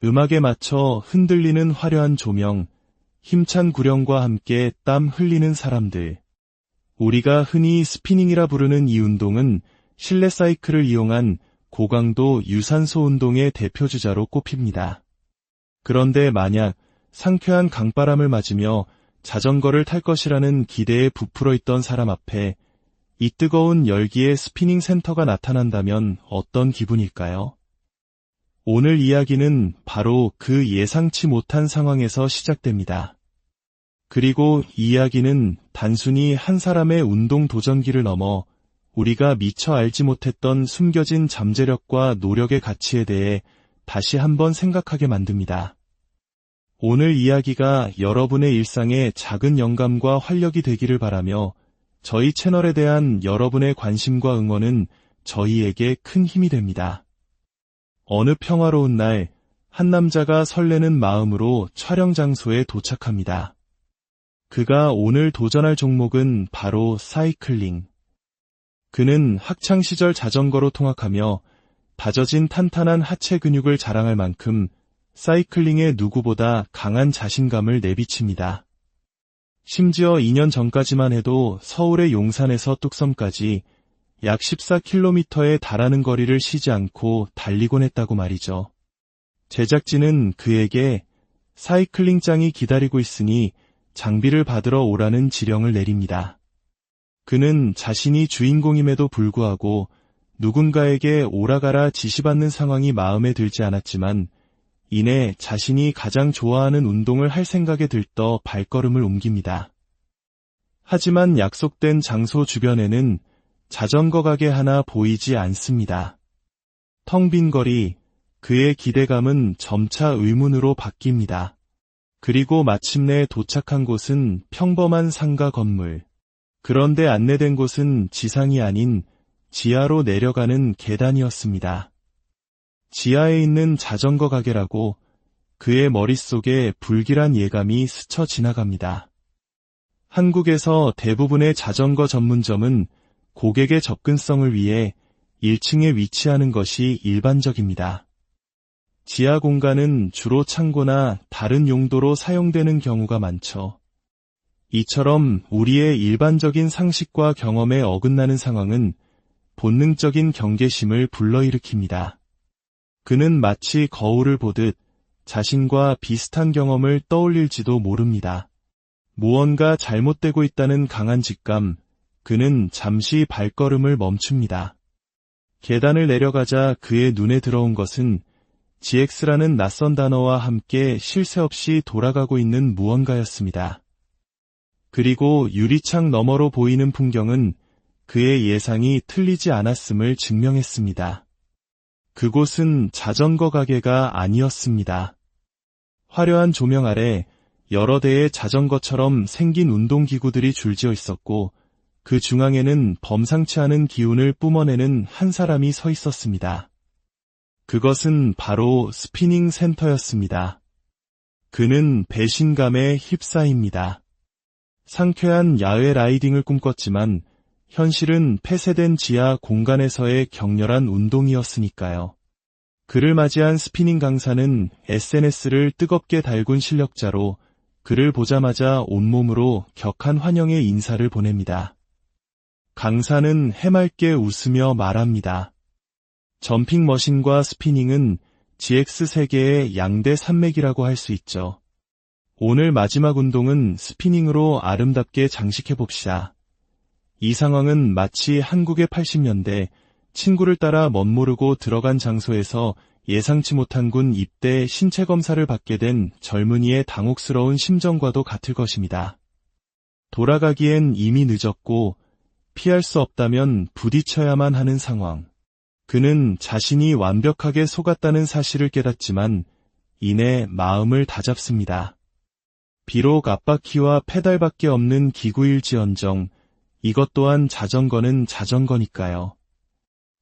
음악에 맞춰 흔들리는 화려한 조명, 힘찬 구령과 함께 땀 흘리는 사람들. 우리가 흔히 스피닝이라 부르는 이 운동은 실내 사이클을 이용한 고강도 유산소 운동의 대표주자로 꼽힙니다. 그런데 만약 상쾌한 강바람을 맞으며 자전거를 탈 것이라는 기대에 부풀어 있던 사람 앞에 이 뜨거운 열기의 스피닝 센터가 나타난다면 어떤 기분일까요? 오늘 이야기는 바로 그 예상치 못한 상황에서 시작됩니다. 그리고 이 이야기는 단순히 한 사람의 운동 도전기를 넘어 우리가 미처 알지 못했던 숨겨진 잠재력과 노력의 가치에 대해 다시 한번 생각하게 만듭니다. 오늘 이야기가 여러분의 일상에 작은 영감과 활력이 되기를 바라며 저희 채널에 대한 여러분의 관심과 응원은 저희에게 큰 힘이 됩니다. 어느 평화로운 날, 한 남자가 설레는 마음으로 촬영 장소에 도착합니다. 그가 오늘 도전할 종목은 바로 사이클링. 그는 학창시절 자전거로 통학하며 다져진 탄탄한 하체 근육을 자랑할 만큼 사이클링에 누구보다 강한 자신감을 내비칩니다. 심지어 2년 전까지만 해도 서울의 용산에서 뚝섬까지 약 14km에 달하는 거리를 쉬지 않고 달리곤 했다고 말이죠. 제작진은 그에게 사이클링장이 기다리고 있으니 장비를 받으러 오라는 지령을 내립니다. 그는 자신이 주인공임에도 불구하고 누군가에게 오라가라 지시받는 상황이 마음에 들지 않았지만 이내 자신이 가장 좋아하는 운동을 할 생각에 들떠 발걸음을 옮깁니다. 하지만 약속된 장소 주변에는 자전거 가게 하나 보이지 않습니다. 텅 빈 거리, 그의 기대감은 점차 의문으로 바뀝니다. 그리고 마침내 도착한 곳은 평범한 상가 건물. 그런데 안내된 곳은 지상이 아닌 지하로 내려가는 계단이었습니다. 지하에 있는 자전거 가게라고 그의 머릿속에 불길한 예감이 스쳐 지나갑니다. 한국에서 대부분의 자전거 전문점은 고객의 접근성을 위해 1층에 위치하는 것이 일반적입니다. 지하 공간은 주로 창고나 다른 용도로 사용되는 경우가 많죠. 이처럼 우리의 일반적인 상식과 경험에 어긋나는 상황은 본능적인 경계심을 불러일으킵니다. 그는 마치 거울을 보듯 자신과 비슷한 경험을 떠올릴지도 모릅니다. 무언가 잘못되고 있다는 강한 직감, 그는 잠시 발걸음을 멈춥니다. 계단을 내려가자 그의 눈에 들어온 것은 GX라는 낯선 단어와 함께 쉴 새 없이 돌아가고 있는 무언가였습니다. 그리고 유리창 너머로 보이는 풍경은 그의 예상이 틀리지 않았음을 증명했습니다. 그곳은 자전거 가게가 아니었습니다. 화려한 조명 아래 여러 대의 자전거처럼 생긴 운동기구들이 줄지어 있었고 그 중앙에는 범상치 않은 기운을 뿜어내는 한 사람이 서 있었습니다. 그것은 바로 스피닝 센터였습니다. 그는 배신감에 휩싸입니다. 상쾌한 야외 라이딩을 꿈꿨지만 현실은 폐쇄된 지하 공간에서의 격렬한 운동이었으니까요. 그를 맞이한 스피닝 강사는 SNS를 뜨겁게 달군 실력자로 그를 보자마자 온몸으로 격한 환영의 인사를 보냅니다. 강사는 해맑게 웃으며 말합니다. 점핑 머신과 스피닝은 GX 세계의 양대 산맥이라고 할 수 있죠. 오늘 마지막 운동은 스피닝으로 아름답게 장식해봅시다. 이 상황은 마치 한국의 80년대 친구를 따라 멋모르고 들어간 장소에서 예상치 못한 군 입대 신체 검사를 받게 된 젊은이의 당혹스러운 심정과도 같을 것입니다. 돌아가기엔 이미 늦었고 피할 수 없다면 부딪혀야만 하는 상황. 그는 자신이 완벽하게 속았다는 사실을 깨닫지만 이내 마음을 다잡습니다. 비록 앞바퀴와 페달밖에 없는 기구일지언정 이것 또한 자전거는 자전거니까요.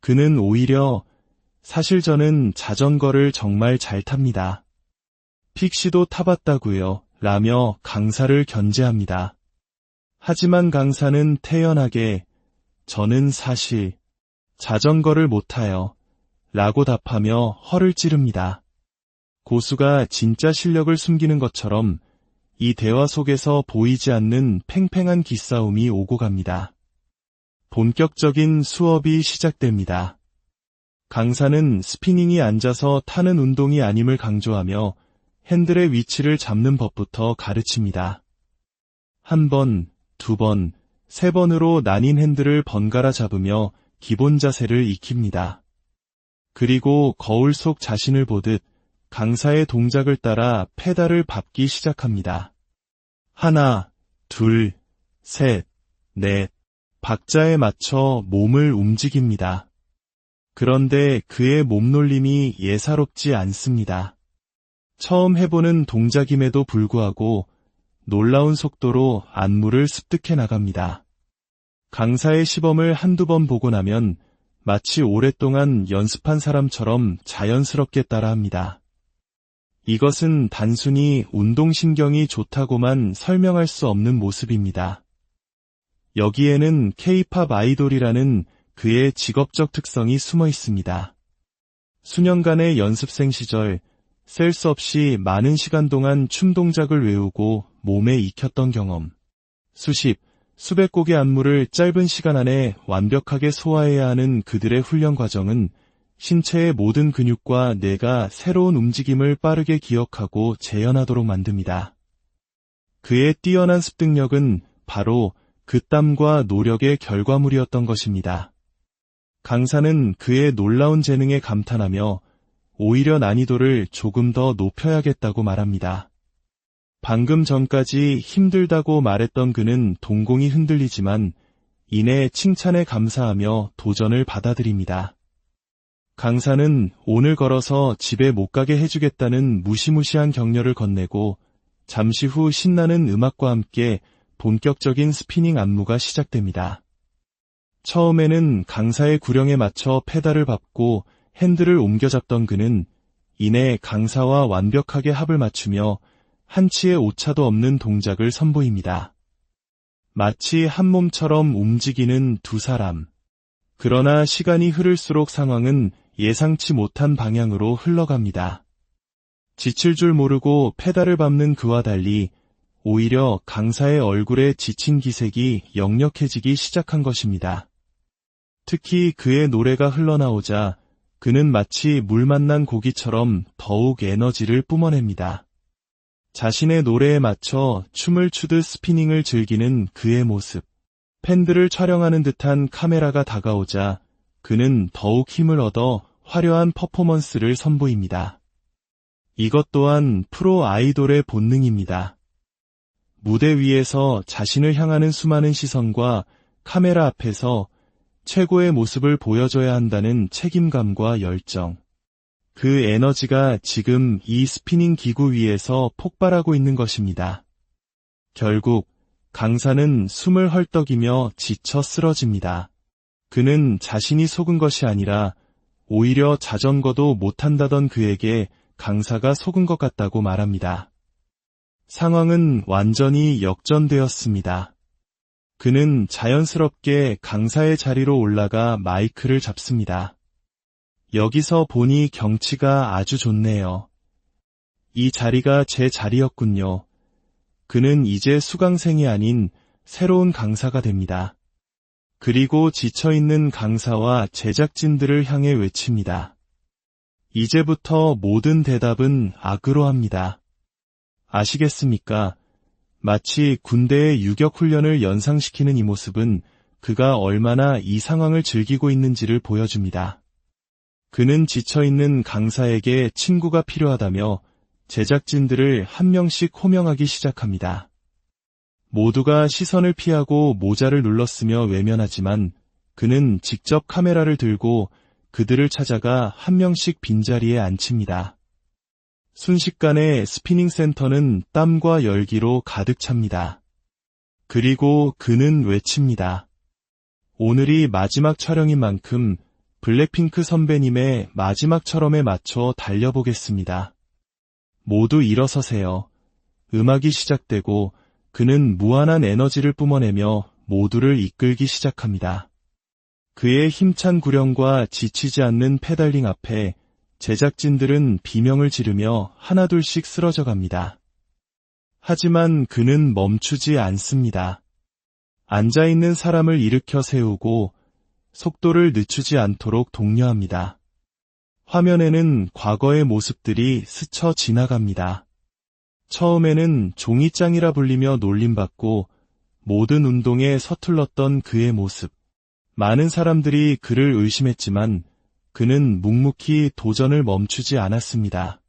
그는 오히려 사실 저는 자전거를 정말 잘 탑니다. 픽시도 타봤다고요 라며 강사를 견제합니다. 하지만 강사는 태연하게 저는 사실 자전거를 못 타요 라고 답하며 허를 찌릅니다. 고수가 진짜 실력을 숨기는 것처럼 이 대화 속에서 보이지 않는 팽팽한 기싸움이 오고 갑니다. 본격적인 수업이 시작됩니다. 강사는 스피닝이 앉아서 타는 운동이 아님을 강조하며 핸들의 위치를 잡는 법부터 가르칩니다. 1번, 2번, 3번으로 나뉜 핸들을 번갈아 잡으며 기본 자세를 익힙니다. 그리고 거울 속 자신을 보듯 강사의 동작을 따라 페달을 밟기 시작합니다. 1, 2, 3, 4 박자에 맞춰 몸을 움직입니다. 그런데 그의 몸놀림이 예사롭지 않습니다. 처음 해보는 동작임에도 불구하고 놀라운 속도로 안무를 습득해 나갑니다. 강사의 시범을 한두 번 보고 나면 마치 오랫동안 연습한 사람처럼 자연스럽게 따라합니다. 이것은 단순히 운동신경이 좋다고만 설명할 수 없는 모습입니다. 여기에는 K-팝 아이돌이라는 그의 직업적 특성이 숨어 있습니다. 수년간의 연습생 시절 셀 수 없이 많은 시간 동안 춤 동작을 외우고 몸에 익혔던 경험, 수백 곡의 안무를 짧은 시간 안에 완벽하게 소화해야 하는 그들의 훈련 과정은 신체의 모든 근육과 뇌가 새로운 움직임을 빠르게 기억하고 재현하도록 만듭니다. 그의 뛰어난 습득력은 바로 그 땀과 노력의 결과물이었던 것입니다. 강사는 그의 놀라운 재능에 감탄하며 오히려 난이도를 조금 더 높여야겠다고 말합니다. 방금 전까지 힘들다고 말했던 그는 동공이 흔들리지만 이내 칭찬에 감사하며 도전을 받아들입니다. 강사는 오늘 걸어서 집에 못 가게 해주겠다는 무시무시한 격려를 건네고 잠시 후 신나는 음악과 함께 본격적인 스피닝 안무가 시작됩니다. 처음에는 강사의 구령에 맞춰 페달을 밟고 핸들을 옮겨잡던 그는 이내 강사와 완벽하게 합을 맞추며 한치의 오차도 없는 동작을 선보입니다. 마치 한 몸처럼 움직이는 두 사람. 그러나 시간이 흐를수록 상황은 예상치 못한 방향으로 흘러갑니다. 지칠 줄 모르고 페달을 밟는 그와 달리 오히려 강사의 얼굴에 지친 기색이 역력해지기 시작한 것입니다. 특히 그의 노래가 흘러나오자 그는 마치 물 만난 고기처럼 더욱 에너지를 뿜어냅니다. 자신의 노래에 맞춰 춤을 추듯 스피닝을 즐기는 그의 모습. 팬들을 촬영하는 듯한 카메라가 다가오자 그는 더욱 힘을 얻어 화려한 퍼포먼스를 선보입니다. 이것 또한 프로 아이돌의 본능입니다. 무대 위에서 자신을 향하는 수많은 시선과 카메라 앞에서 최고의 모습을 보여줘야 한다는 책임감과 열정. 그 에너지가 지금 이 스피닝 기구 위에서 폭발하고 있는 것입니다. 결국 강사는 숨을 헐떡이며 지쳐 쓰러집니다. 그는 자신이 속은 것이 아니라 오히려 자전거도 못한다던 그에게 강사가 속은 것 같다고 말합니다. 상황은 완전히 역전되었습니다. 그는 자연스럽게 강사의 자리로 올라가 마이크를 잡습니다. 여기서 보니 경치가 아주 좋네요. 이 자리가 제 자리였군요. 그는 이제 수강생이 아닌 새로운 강사가 됩니다. 그리고 지쳐있는 강사와 제작진들을 향해 외칩니다. 이제부터 모든 대답은 악으로 합니다. 아시겠습니까? 마치 군대의 유격훈련을 연상시키는 이 모습은 그가 얼마나 이 상황을 즐기고 있는지를 보여줍니다. 그는 지쳐있는 강사에게 친구가 필요하다며 제작진들을 한 명씩 호명하기 시작합니다. 모두가 시선을 피하고 모자를 눌렀으며 외면하지만 그는 직접 카메라를 들고 그들을 찾아가 한 명씩 빈자리에 앉힙니다. 순식간에 스피닝 센터는 땀과 열기로 가득 찹니다. 그리고 그는 외칩니다. 오늘이 마지막 촬영인 만큼 블랙핑크 선배님의 마지막처럼에 맞춰 달려보겠습니다. 모두 일어서세요. 음악이 시작되고 그는 무한한 에너지를 뿜어내며 모두를 이끌기 시작합니다. 그의 힘찬 구령과 지치지 않는 페달링 앞에 제작진들은 비명을 지르며 하나둘씩 쓰러져 갑니다. 하지만 그는 멈추지 않습니다. 앉아있는 사람을 일으켜 세우고 속도를 늦추지 않도록 독려합니다. 화면에는 과거의 모습들이 스쳐 지나갑니다. 처음에는 종이장이라 불리며 놀림받고 모든 운동에 서툴렀던 그의 모습. 많은 사람들이 그를 의심했지만 그는 묵묵히 도전을 멈추지 않았습니다.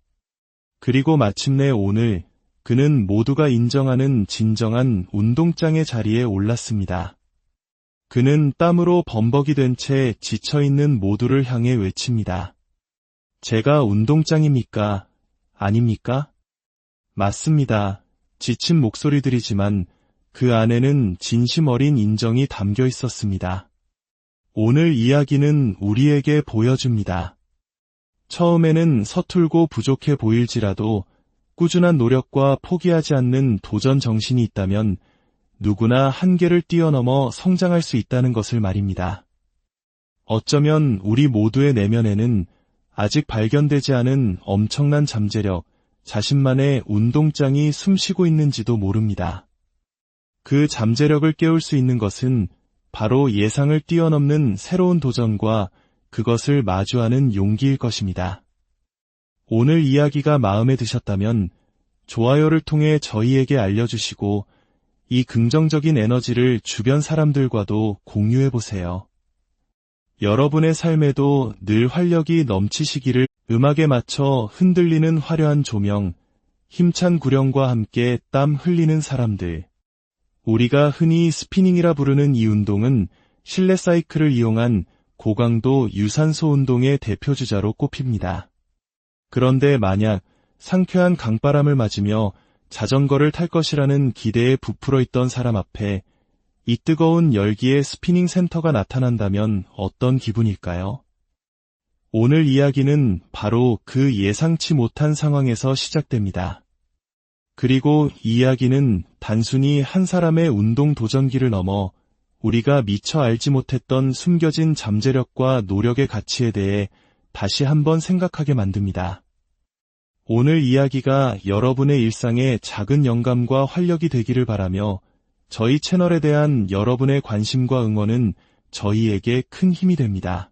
그리고 마침내 오늘 그는 모두가 인정하는 진정한 운동장의 자리에 올랐습니다. 그는 땀으로 범벅이 된 채 지쳐있는 모두를 향해 외칩니다. 제가 운동장입니까? 아닙니까? 맞습니다. 지친 목소리들이지만 그 안에는 진심 어린 인정이 담겨 있었습니다. 오늘 이야기는 우리에게 보여줍니다. 처음에는 서툴고 부족해 보일지라도 꾸준한 노력과 포기하지 않는 도전 정신이 있다면 누구나 한계를 뛰어넘어 성장할 수 있다는 것을 말입니다. 어쩌면 우리 모두의 내면에는 아직 발견되지 않은 엄청난 잠재력, 자신만의 운동장이 숨쉬고 있는지도 모릅니다. 그 잠재력을 깨울 수 있는 것은 바로 예상을 뛰어넘는 새로운 도전과 그것을 마주하는 용기일 것입니다. 오늘 이야기가 마음에 드셨다면 좋아요를 통해 저희에게 알려주시고 이 긍정적인 에너지를 주변 사람들과도 공유해보세요. 여러분의 삶에도 늘 활력이 넘치시기를. 음악에 맞춰 흔들리는 화려한 조명, 힘찬 구령과 함께 땀 흘리는 사람들. 우리가 흔히 스피닝이라 부르는 이 운동은 실내 사이클을 이용한 고강도 유산소 운동의 대표주자로 꼽힙니다. 그런데 만약 상쾌한 강바람을 맞으며 자전거를 탈 것이라는 기대에 부풀어 있던 사람 앞에 이 뜨거운 열기의 스피닝 센터가 나타난다면 어떤 기분일까요? 오늘 이야기는 바로 그 예상치 못한 상황에서 시작됩니다. 그리고 이 이야기는 단순히 한 사람의 운동 도전기를 넘어 우리가 미처 알지 못했던 숨겨진 잠재력과 노력의 가치에 대해 다시 한번 생각하게 만듭니다. 오늘 이야기가 여러분의 일상에 작은 영감과 활력이 되기를 바라며 저희 채널에 대한 여러분의 관심과 응원은 저희에게 큰 힘이 됩니다.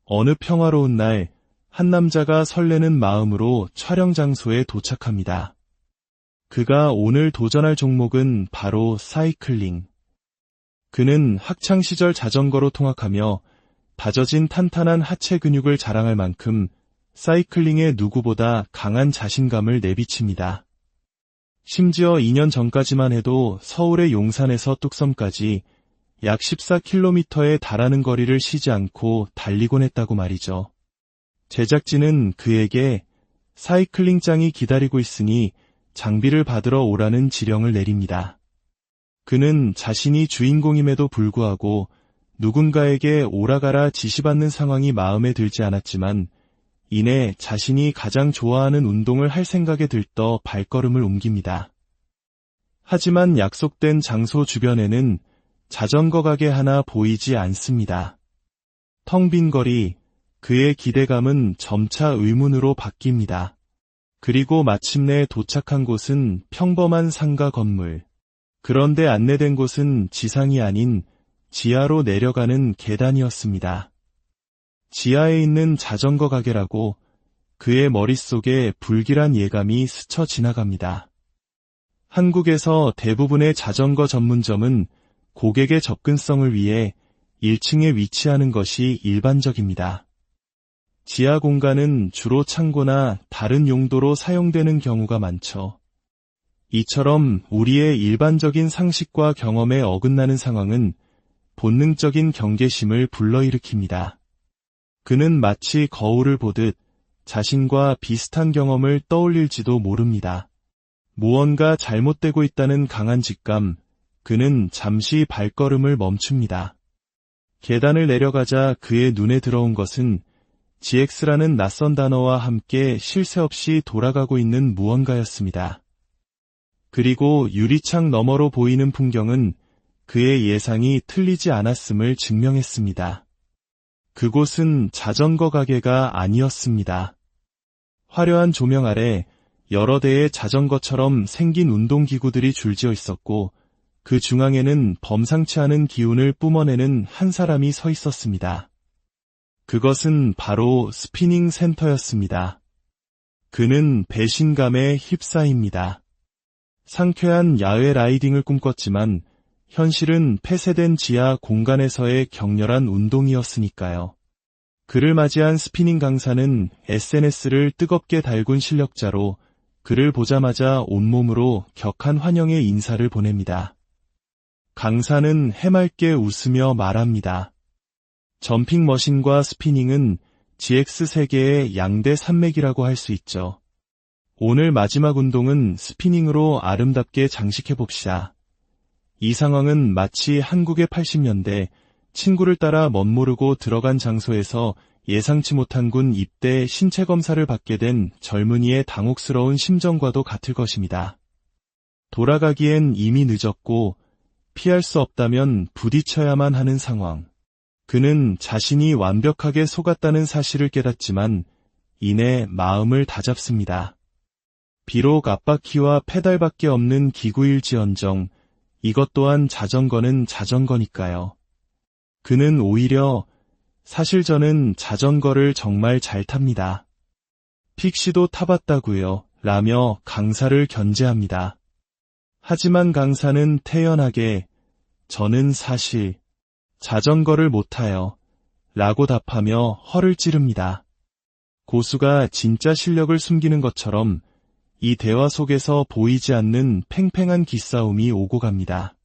어느 평화로운 날, 한 남자가 설레는 마음으로 촬영 장소에 도착합니다. 그가 오늘 도전할 종목은 바로 사이클링. 그는 학창시절 자전거로 통학하며 다져진 탄탄한 하체 근육을 자랑할 만큼 사이클링에 누구보다 강한 자신감을 내비칩니다. 심지어 2년 전까지만 해도 서울의 용산에서 뚝섬까지 약 14km에 달하는 거리를 쉬지 않고 달리곤 했다고 말이죠. 제작진은 그에게 사이클링장이 기다리고 있으니 장비를 받으러 오라는 지령을 내립니다. 그는 자신이 주인공임에도 불구하고 누군가에게 오라가라 지시받는 상황이 마음에 들지 않았지만 이내 자신이 가장 좋아하는 운동을 할 생각에 들떠 발걸음을 옮깁니다. 하지만 약속된 장소 주변에는 자전거 가게 하나 보이지 않습니다. 텅 빈 거리, 그의 기대감은 점차 의문으로 바뀝니다. 그리고 마침내 도착한 곳은 평범한 상가 건물. 그런데 안내된 곳은 지상이 아닌 지하로 내려가는 계단이었습니다. 지하에 있는 자전거 가게라고 그의 머릿속에 불길한 예감이 스쳐 지나갑니다. 한국에서 대부분의 자전거 전문점은 고객의 접근성을 위해 1층에 위치하는 것이 일반적입니다. 지하 공간은 주로 창고나 다른 용도로 사용되는 경우가 많죠. 이처럼 우리의 일반적인 상식과 경험에 어긋나는 상황은 본능적인 경계심을 불러일으킵니다. 그는 마치 거울을 보듯 자신과 비슷한 경험을 떠올릴지도 모릅니다. 무언가 잘못되고 있다는 강한 직감, 그는 잠시 발걸음을 멈춥니다. 계단을 내려가자 그의 눈에 들어온 것은 GX라는 낯선 단어와 함께 쉴 새 없이 돌아가고 있는 무언가였습니다. 그리고 유리창 너머로 보이는 풍경은 그의 예상이 틀리지 않았음을 증명했습니다. 그곳은 자전거 가게가 아니었습니다. 화려한 조명 아래 여러 대의 자전거처럼 생긴 운동기구들이 줄지어 있었고 그 중앙에는 범상치 않은 기운을 뿜어내는 한 사람이 서 있었습니다. 그것은 바로 스피닝 센터였습니다. 그는 배신감에 휩싸입니다. 상쾌한 야외 라이딩을 꿈꿨지만 현실은 폐쇄된 지하 공간에서의 격렬한 운동이었으니까요. 그를 맞이한 스피닝 강사는 SNS를 뜨겁게 달군 실력자로 그를 보자마자 온몸으로 격한 환영의 인사를 보냅니다. 강사는 해맑게 웃으며 말합니다. 점핑 머신과 스피닝은 GX 세계의 양대 산맥이라고 할 수 있죠. 오늘 마지막 운동은 스피닝으로 아름답게 장식해봅시다. 이 상황은 마치 한국의 80년대 친구를 따라 멋모르고 들어간 장소에서 예상치 못한 군 입대 신체 검사를 받게 된 젊은이의 당혹스러운 심정과도 같을 것입니다. 돌아가기엔 이미 늦었고 피할 수 없다면 부딪혀야만 하는 상황. 그는 자신이 완벽하게 속았다는 사실을 깨닫지만 이내 마음을 다잡습니다. 비록 앞바퀴와 페달밖에 없는 기구일지언정 이것 또한 자전거는 자전거니까요. 그는 오히려 사실 저는 자전거를 정말 잘 탑니다. 픽시도 타봤다고요 라며 강사를 견제합니다. 하지만 강사는 태연하게 저는 사실 자전거를 못 타요 라고 답하며 허를 찌릅니다. 고수가 진짜 실력을 숨기는 것처럼 이 대화 속에서 보이지 않는 팽팽한 기싸움이 오고 갑니다.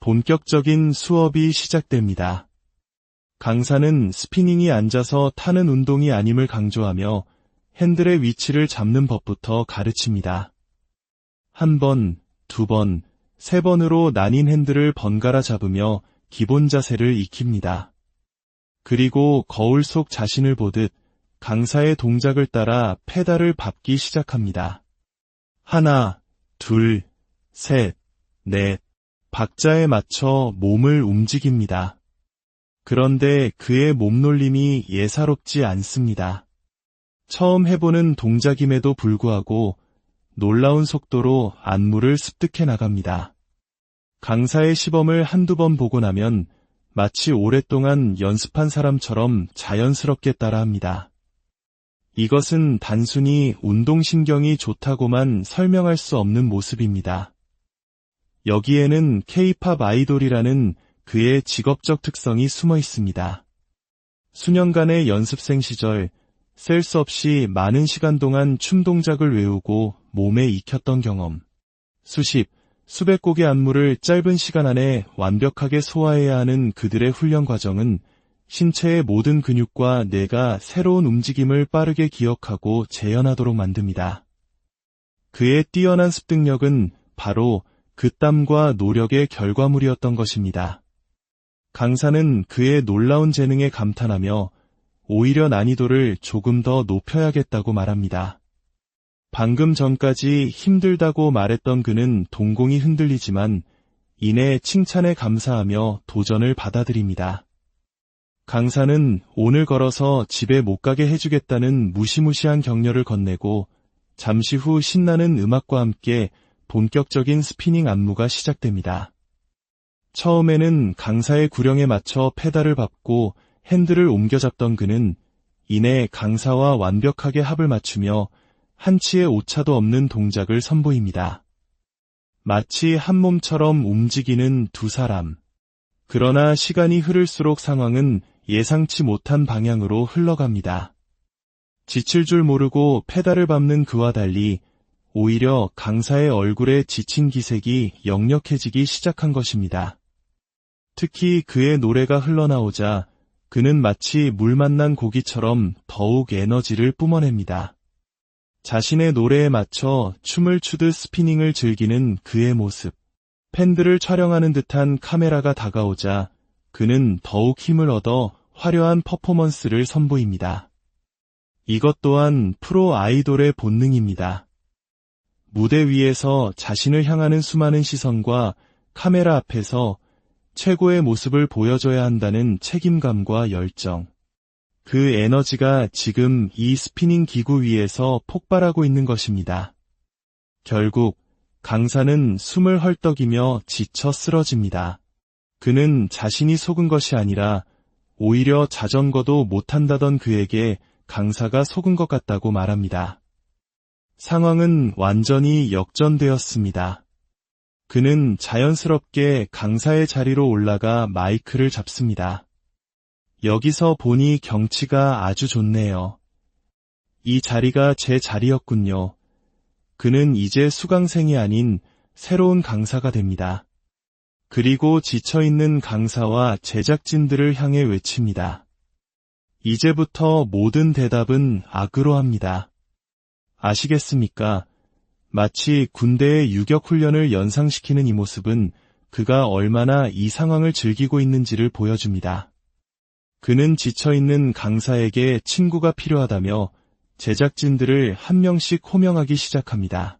본격적인 수업이 시작됩니다. 강사는 스피닝이 앉아서 타는 운동이 아님을 강조하며 핸들의 위치를 잡는 법부터 가르칩니다. 한 번, 두 번, 세 번으로 나뉜 핸들을 번갈아 잡으며 기본 자세를 익힙니다. 그리고 거울 속 자신을 보듯 강사의 동작을 따라 페달을 밟기 시작합니다. 하나, 둘, 셋, 넷, 박자에 맞춰 몸을 움직입니다. 그런데 그의 몸놀림이 예사롭지 않습니다. 처음 해보는 동작임에도 불구하고 놀라운 속도로 안무를 습득해 나갑니다. 강사의 시범을 한두 번 보고 나면 마치 오랫동안 연습한 사람처럼 자연스럽게 따라합니다. 이것은 단순히 운동신경이 좋다고만 설명할 수 없는 모습입니다. 여기에는 K-팝 아이돌이라는 그의 직업적 특성이 숨어 있습니다. 수년간의 연습생 시절 셀 수 없이 많은 시간 동안 춤 동작을 외우고 몸에 익혔던 경험, 수백 곡의 안무를 짧은 시간 안에 완벽하게 소화해야 하는 그들의 훈련 과정은 신체의 모든 근육과 뇌가 새로운 움직임을 빠르게 기억하고 재현하도록 만듭니다. 그의 뛰어난 습득력은 바로 그 땀과 노력의 결과물이었던 것입니다. 강사는 그의 놀라운 재능에 감탄하며 오히려 난이도를 조금 더 높여야겠다고 말합니다. 방금 전까지 힘들다고 말했던 그는 동공이 흔들리지만 이내 칭찬에 감사하며 도전을 받아들입니다. 강사는 오늘 걸어서 집에 못 가게 해주겠다는 무시무시한 격려를 건네고 잠시 후 신나는 음악과 함께 본격적인 스피닝 안무가 시작됩니다. 처음에는 강사의 구령에 맞춰 페달을 밟고 핸들을 옮겨잡던 그는 이내 강사와 완벽하게 합을 맞추며 한치의 오차도 없는 동작을 선보입니다. 마치 한 몸처럼 움직이는 두 사람. 그러나 시간이 흐를수록 상황은 예상치 못한 방향으로 흘러갑니다. 지칠 줄 모르고 페달을 밟는 그와 달리 오히려 강사의 얼굴에 지친 기색이 역력해지기 시작한 것입니다. 특히 그의 노래가 흘러나오자 그는 마치 물 만난 고기처럼 더욱 에너지를 뿜어냅니다. 자신의 노래에 맞춰 춤을 추듯 스피닝을 즐기는 그의 모습. 팬들을 촬영하는 듯한 카메라가 다가오자 그는 더욱 힘을 얻어 화려한 퍼포먼스를 선보입니다. 이것 또한 프로 아이돌의 본능입니다. 무대 위에서 자신을 향하는 수많은 시선과 카메라 앞에서 최고의 모습을 보여줘야 한다는 책임감과 열정. 그 에너지가 지금 이 스피닝 기구 위에서 폭발하고 있는 것입니다. 결국 강사는 숨을 헐떡이며 지쳐 쓰러집니다. 그는 자신이 속은 것이 아니라 오히려 자전거도 못한다던 그에게 강사가 속은 것 같다고 말합니다. 상황은 완전히 역전되었습니다. 그는 자연스럽게 강사의 자리로 올라가 마이크를 잡습니다. 여기서 보니 경치가 아주 좋네요. 이 자리가 제 자리였군요. 그는 이제 수강생이 아닌 새로운 강사가 됩니다. 그리고 지쳐있는 강사와 제작진들을 향해 외칩니다. 이제부터 모든 대답은 악으로 합니다. 아시겠습니까? 마치 군대의 유격훈련을 연상시키는 이 모습은 그가 얼마나 이 상황을 즐기고 있는지를 보여줍니다. 그는 지쳐있는 강사에게 친구가 필요하다며 제작진들을 한 명씩 호명하기 시작합니다.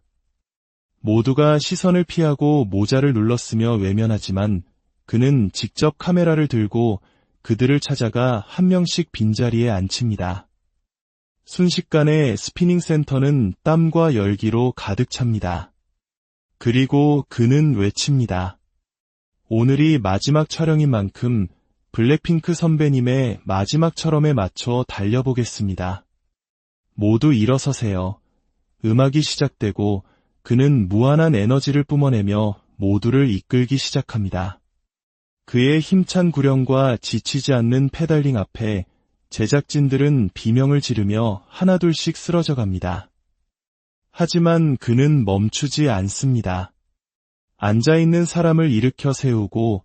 모두가 시선을 피하고 모자를 눌렀으며 외면하지만 그는 직접 카메라를 들고 그들을 찾아가 한 명씩 빈자리에 앉힙니다. 순식간에 스피닝 센터는 땀과 열기로 가득 찹니다. 그리고 그는 외칩니다. 오늘이 마지막 촬영인 만큼 블랙핑크 선배님의 마지막 철험에 맞춰 달려보겠습니다. 모두 일어서세요. 음악이 시작되고 그는 무한한 에너지를 뿜어내며 모두를 이끌기 시작합니다. 그의 힘찬 구령과 지치지 않는 페달링 앞에 제작진들은 비명을 지르며 하나둘씩 쓰러져 갑니다. 하지만 그는 멈추지 않습니다. 앉아있는 사람을 일으켜 세우고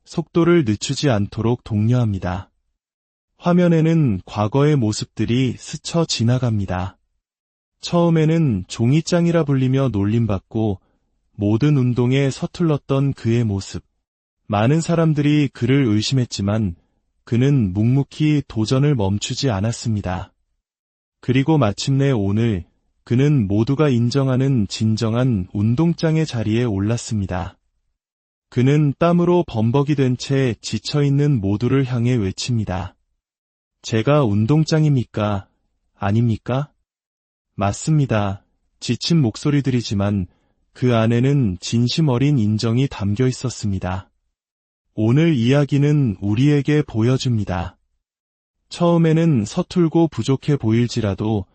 속도를 늦추지 않도록 독려합니다. 화면에는 과거의 모습들이 스쳐 지나갑니다. 처음에는 종이장이라 불리며 놀림받고 모든 운동에 서툴렀던 그의 모습. 많은 사람들이 그를 의심했지만 그는 묵묵히 도전을 멈추지 않았습니다. 그리고 마침내 오늘 그는 모두가 인정하는 진정한 운동장의 자리에 올랐습니다. 그는 땀으로 범벅이 된 채 지쳐있는 모두를 향해 외칩니다. 제가 운동장입니까? 아닙니까? 맞습니다. 지친 목소리들이지만 그 안에는 진심 어린 인정이 담겨 있었습니다. 오늘 이야기는 우리에게 보여줍니다. 처음에는 서툴고 부족해 보일지라도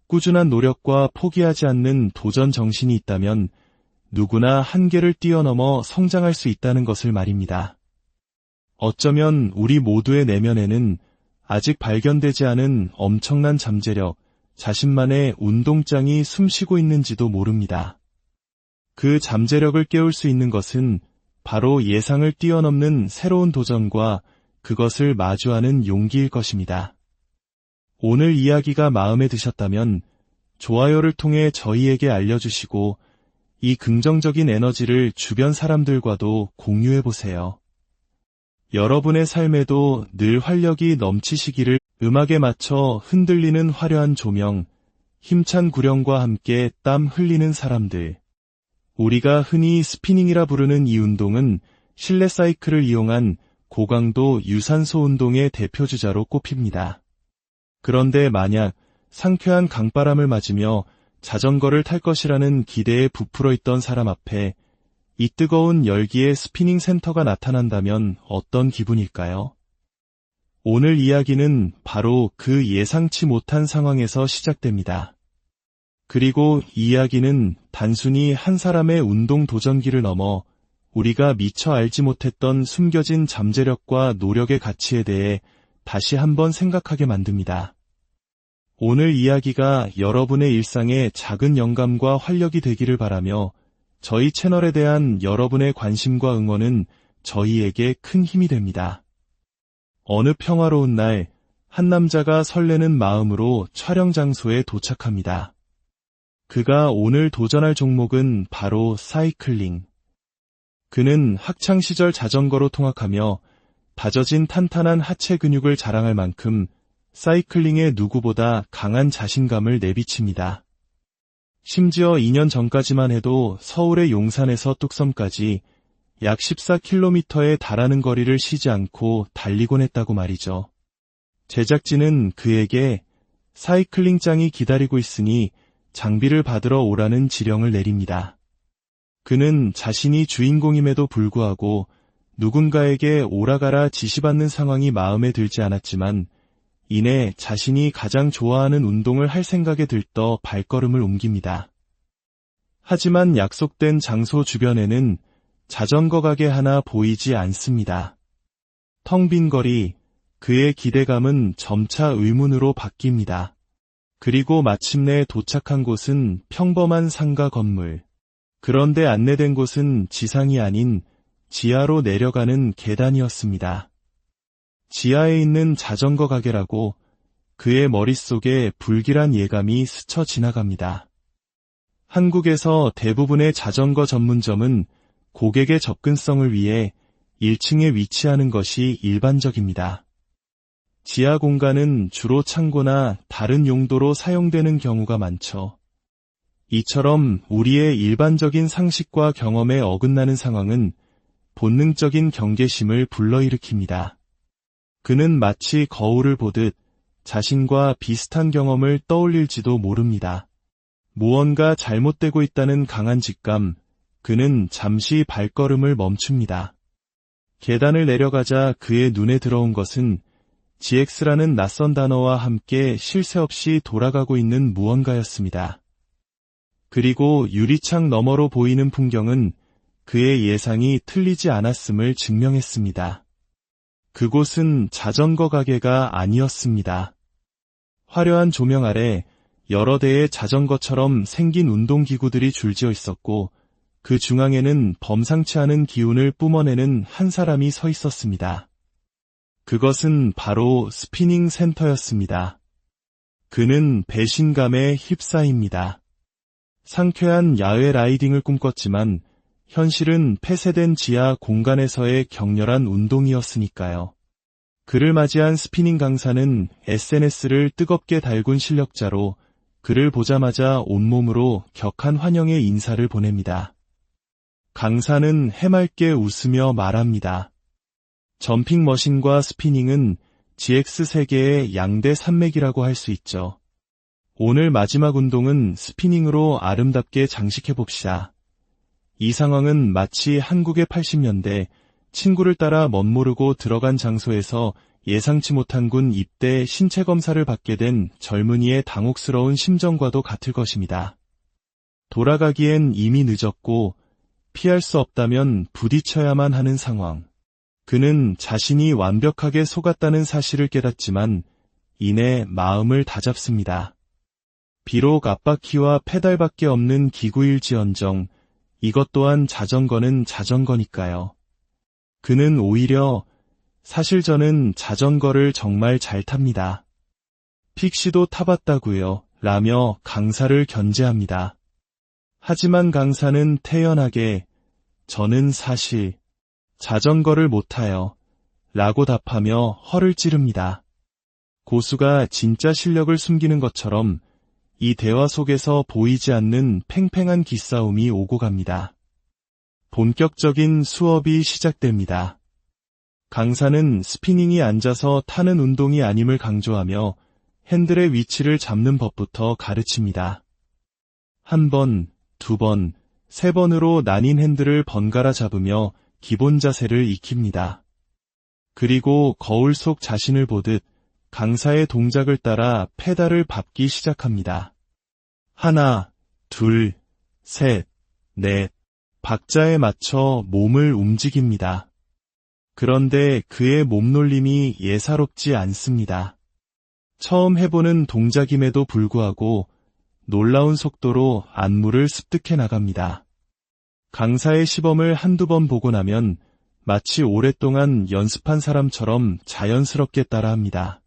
꾸준한 노력과 포기하지 않는 도전 정신이 있다면 누구나 한계를 뛰어넘어 성장할 수 있다는 것을 말입니다. 어쩌면 우리 모두의 내면에는 아직 발견되지 않은 엄청난 잠재력, 자신만의 운동장이 숨쉬고 있는지도 모릅니다. 그 잠재력을 깨울 수 있는 것은 바로 예상을 뛰어넘는 새로운 도전과 그것을 마주하는 용기일 것입니다. 오늘 이야기가 마음에 드셨다면 좋아요를 통해 저희에게 알려주시고 이 긍정적인 에너지를 주변 사람들과도 공유해보세요. 여러분의 삶에도 늘 활력이 넘치시기를. 음악에 맞춰 흔들리는 화려한 조명, 힘찬 구령과 함께 땀 흘리는 사람들. 우리가 흔히 스피닝이라 부르는 이 운동은 실내 사이클을 이용한 고강도 유산소 운동의 대표주자로 꼽힙니다. 그런데 만약 상쾌한 강바람을 맞으며 자전거를 탈 것이라는 기대에 부풀어 있던 사람 앞에 이 뜨거운 열기의 스피닝 센터가 나타난다면 어떤 기분일까요? 오늘 이야기는 바로 그 예상치 못한 상황에서 시작됩니다. 그리고 이 이야기는 단순히 한 사람의 운동 도전기를 넘어 우리가 미처 알지 못했던 숨겨진 잠재력과 노력의 가치에 대해 다시 한번 생각하게 만듭니다. 오늘 이야기가 여러분의 일상에 작은 영감과 활력이 되기를 바라며 저희 채널에 대한 여러분의 관심과 응원은 저희에게 큰 힘이 됩니다. 어느 평화로운 날, 한 남자가 설레는 마음으로 촬영 장소에 도착합니다. 그가 오늘 도전할 종목은 바로 사이클링. 그는 학창시절 자전거로 통학하며 다져진 탄탄한 하체 근육을 자랑할 만큼 사이클링에 누구보다 강한 자신감을 내비칩니다. 심지어 2년 전까지만 해도 서울의 용산에서 뚝섬까지 약 14km에 달하는 거리를 쉬지 않고 달리곤 했다고 말이죠. 제작진은 그에게 사이클링장이 기다리고 있으니 장비를 받으러 오라는 지령을 내립니다. 그는 자신이 주인공임에도 불구하고 누군가에게 오라가라 지시받는 상황이 마음에 들지 않았지만 이내 자신이 가장 좋아하는 운동을 할 생각에 들떠 발걸음을 옮깁니다. 하지만 약속된 장소 주변에는 자전거 가게 하나 보이지 않습니다. 텅 빈 거리, 그의 기대감은 점차 의문으로 바뀝니다. 그리고 마침내 도착한 곳은 평범한 상가 건물. 그런데 안내된 곳은 지상이 아닌 지하로 내려가는 계단이었습니다. 지하에 있는 자전거 가게라고 그의 머릿속에 불길한 예감이 스쳐 지나갑니다. 한국에서 대부분의 자전거 전문점은 고객의 접근성을 위해 1층에 위치하는 것이 일반적입니다. 지하 공간은 주로 창고나 다른 용도로 사용되는 경우가 많죠. 이처럼 우리의 일반적인 상식과 경험에 어긋나는 상황은 본능적인 경계심을 불러일으킵니다. 그는 마치 거울을 보듯 자신과 비슷한 경험을 떠올릴지도 모릅니다. 무언가 잘못되고 있다는 강한 직감, 그는 잠시 발걸음을 멈춥니다. 계단을 내려가자 그의 눈에 들어온 것은 GX라는 낯선 단어와 함께 쉴 새 없이 돌아가고 있는 무언가였습니다. 그리고 유리창 너머로 보이는 풍경은 그의 예상이 틀리지 않았음을 증명했습니다. 그곳은 자전거 가게가 아니었습니다. 화려한 조명 아래 여러 대의 자전거처럼 생긴 운동기구들이 줄지어 있었고 그 중앙에는 범상치 않은 기운을 뿜어내는 한 사람이 서 있었습니다. 그것은 바로 스피닝 센터였습니다. 그는 배신감에 휩싸입니다. 상쾌한 야외 라이딩을 꿈꿨지만 현실은 폐쇄된 지하 공간에서의 격렬한 운동이었으니까요. 그를 맞이한 스피닝 강사는 SNS를 뜨겁게 달군 실력자로 그를 보자마자 온몸으로 격한 환영의 인사를 보냅니다. 강사는 해맑게 웃으며 말합니다. 점핑 머신과 스피닝은 GX 세계의 양대 산맥이라고 할 수 있죠. 오늘 마지막 운동은 스피닝으로 아름답게 장식해봅시다. 이 상황은 마치 한국의 80년대 친구를 따라 멋모르고 들어간 장소에서 예상치 못한 군 입대 신체 검사를 받게 된 젊은이의 당혹스러운 심정과도 같을 것입니다. 돌아가기엔 이미 늦었고 피할 수 없다면 부딪혀야만 하는 상황. 그는 자신이 완벽하게 속았다는 사실을 깨닫지만 이내 마음을 다잡습니다. 비록 앞바퀴와 페달밖에 없는 기구일지언정 이것 또한 자전거는 자전거니까요. 그는 오히려 사실 저는 자전거를 정말 잘 탑니다. 픽시도 타봤다고요 라며 강사를 견제합니다. 하지만 강사는 태연하게 저는 사실 자전거를 못 타요 라고 답하며 허를 찌릅니다. 고수가 진짜 실력을 숨기는 것처럼 이 대화 속에서 보이지 않는 팽팽한 기싸움이 오고 갑니다. 본격적인 수업이 시작됩니다. 강사는 스피닝이 앉아서 타는 운동이 아님을 강조하며 핸들의 위치를 잡는 법부터 가르칩니다. 한 번, 두 번, 세 번으로 나뉜 핸들을 번갈아 잡으며 기본 자세를 익힙니다. 그리고 거울 속 자신을 보듯 강사의 동작을 따라 페달을 밟기 시작합니다. 하나, 둘, 셋, 넷, 박자에 맞춰 몸을 움직입니다. 그런데 그의 몸놀림이 예사롭지 않습니다. 처음 해보는 동작임에도 불구하고 놀라운 속도로 안무를 습득해 나갑니다. 강사의 시범을 한두 번 보고 나면 마치 오랫동안 연습한 사람처럼 자연스럽게 따라합니다.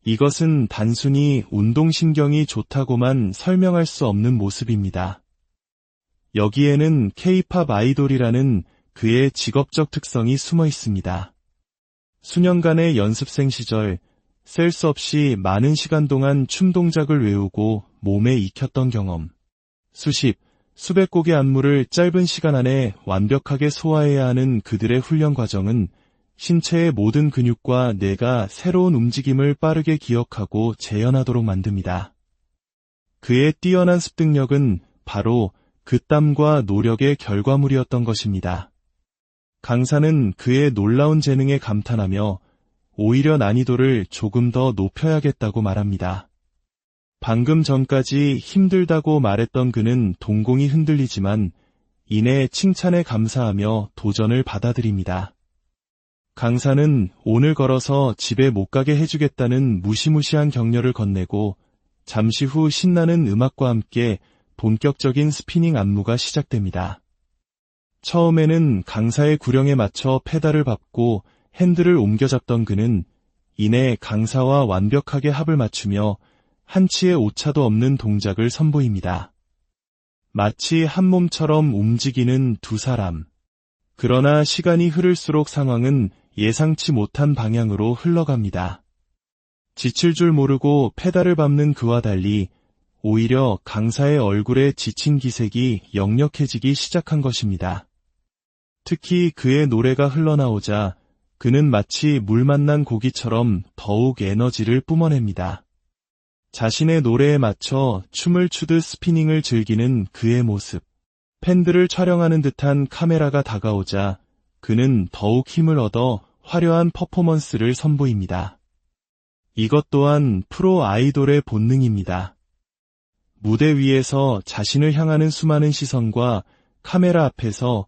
이것은 단순히 운동신경이 좋다고만 설명할 수 없는 모습입니다. 여기에는 K-팝 아이돌이라는 그의 직업적 특성이 숨어 있습니다. 수년간의 연습생 시절 셀 수 없이 많은 시간 동안 춤 동작을 외우고 몸에 익혔던 경험. 수십, 수백 곡의 안무를 짧은 시간 안에 완벽하게 소화해야 하는 그들의 훈련 과정은 신체의 모든 근육과 뇌가 새로운 움직임을 빠르게 기억하고 재현하도록 만듭니다. 그의 뛰어난 습득력은 바로 그 땀과 노력의 결과물이었던 것입니다. 강사는 그의 놀라운 재능에 감탄하며 오히려 난이도를 조금 더 높여야겠다고 말합니다. 방금 전까지 힘들다고 말했던 그는 동공이 흔들리지만 이내 칭찬에 감사하며 도전을 받아들입니다. 강사는 오늘 걸어서 집에 못 가게 해주겠다는 무시무시한 격려를 건네고 잠시 후 신나는 음악과 함께 본격적인 스피닝 안무가 시작됩니다. 처음에는 강사의 구령에 맞춰 페달을 밟고 핸들을 옮겨잡던 그는 이내 강사와 완벽하게 합을 맞추며 한치의 오차도 없는 동작을 선보입니다. 마치 한 몸처럼 움직이는 두 사람. 그러나 시간이 흐를수록 상황은 예상치 못한 방향으로 흘러갑니다. 지칠 줄 모르고 페달을 밟는 그와 달리 오히려 강사의 얼굴에 지친 기색이 역력해지기 시작한 것입니다. 특히 그의 노래가 흘러나오자 그는 마치 물 만난 고기처럼 더욱 에너지를 뿜어냅니다. 자신의 노래에 맞춰 춤을 추듯 스피닝을 즐기는 그의 모습. 팬들을 촬영하는 듯한 카메라가 다가오자 그는 더욱 힘을 얻어 화려한 퍼포먼스를 선보입니다. 이것 또한 프로 아이돌의 본능입니다. 무대 위에서 자신을 향하는 수많은 시선과 카메라 앞에서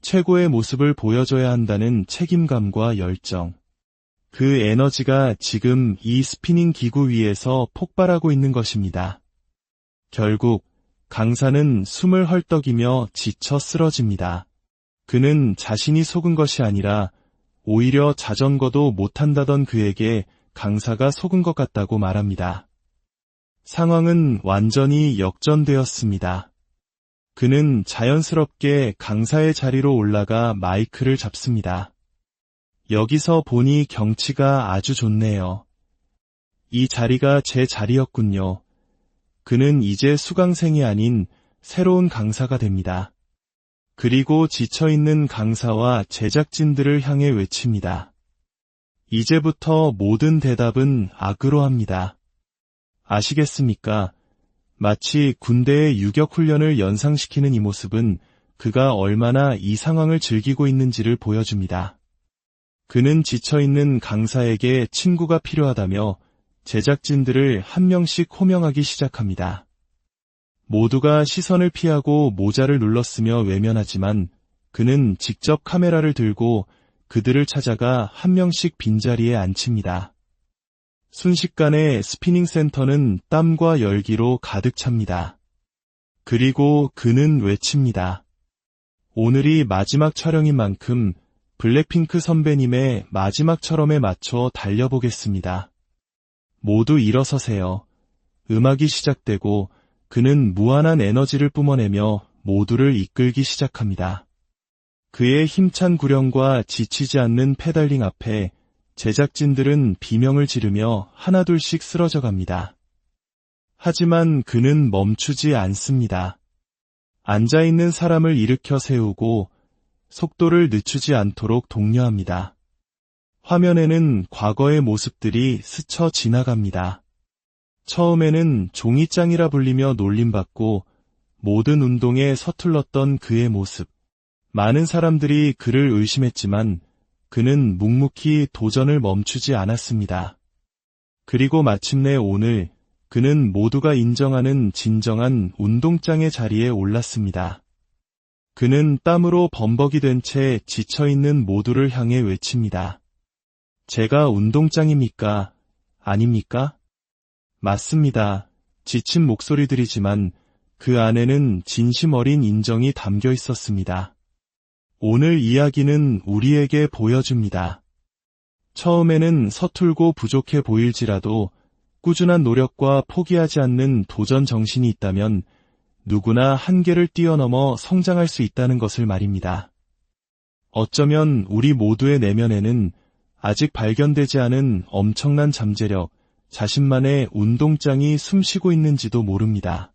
최고의 모습을 보여줘야 한다는 책임감과 열정. 그 에너지가 지금 이 스피닝 기구 위에서 폭발하고 있는 것입니다. 결국 강사는 숨을 헐떡이며 지쳐 쓰러집니다. 그는 자신이 속은 것이 아니라 오히려 자전거도 못한다던 그에게 강사가 속은 것 같다고 말합니다. 상황은 완전히 역전되었습니다. 그는 자연스럽게 강사의 자리로 올라가 마이크를 잡습니다. 여기서 보니 경치가 아주 좋네요. 이 자리가 제 자리였군요. 그는 이제 수강생이 아닌 새로운 강사가 됩니다. 그리고 지쳐있는 강사와 제작진들을 향해 외칩니다. 이제부터 모든 대답은 악으로 합니다. 아시겠습니까? 마치 군대의 유격훈련을 연상시키는 이 모습은 그가 얼마나 이 상황을 즐기고 있는지를 보여줍니다. 그는 지쳐있는 강사에게 친구가 필요하다며 제작진들을 한 명씩 호명하기 시작합니다. 모두가 시선을 피하고 모자를 눌렀으며 외면하지만 그는 직접 카메라를 들고 그들을 찾아가 한 명씩 빈자리에 앉힙니다. 순식간에 스피닝 센터는 땀과 열기로 가득 찹니다. 그리고 그는 외칩니다. 오늘이 마지막 촬영인 만큼 블랙핑크 선배님의 마지막처럼에 맞춰 달려보겠습니다. 모두 일어서세요. 음악이 시작되고 그는 무한한 에너지를 뿜어내며 모두를 이끌기 시작합니다. 그의 힘찬 구령과 지치지 않는 페달링 앞에 제작진들은 비명을 지르며 하나둘씩 쓰러져 갑니다. 하지만 그는 멈추지 않습니다. 앉아있는 사람을 일으켜 세우고 속도를 늦추지 않도록 독려합니다. 화면에는 과거의 모습들이 스쳐 지나갑니다. 처음에는 종이장이라 불리며 놀림받고 모든 운동에 서툴렀던 그의 모습. 많은 사람들이 그를 의심했지만 그는 묵묵히 도전을 멈추지 않았습니다. 그리고 마침내 오늘 그는 모두가 인정하는 진정한 운동장의 자리에 올랐습니다. 그는 땀으로 범벅이 된 채 지쳐있는 모두를 향해 외칩니다. 제가 운동장입니까? 아닙니까? 맞습니다. 지친 목소리들이지만 그 안에는 진심 어린 인정이 담겨 있었습니다. 오늘 이야기는 우리에게 보여줍니다. 처음에는 서툴고 부족해 보일지라도 꾸준한 노력과 포기하지 않는 도전 정신이 있다면 누구나 한계를 뛰어넘어 성장할 수 있다는 것을 말입니다. 어쩌면 우리 모두의 내면에는 아직 발견되지 않은 엄청난 잠재력, 자신만의 운동장이 숨쉬고 있는지도 모릅니다.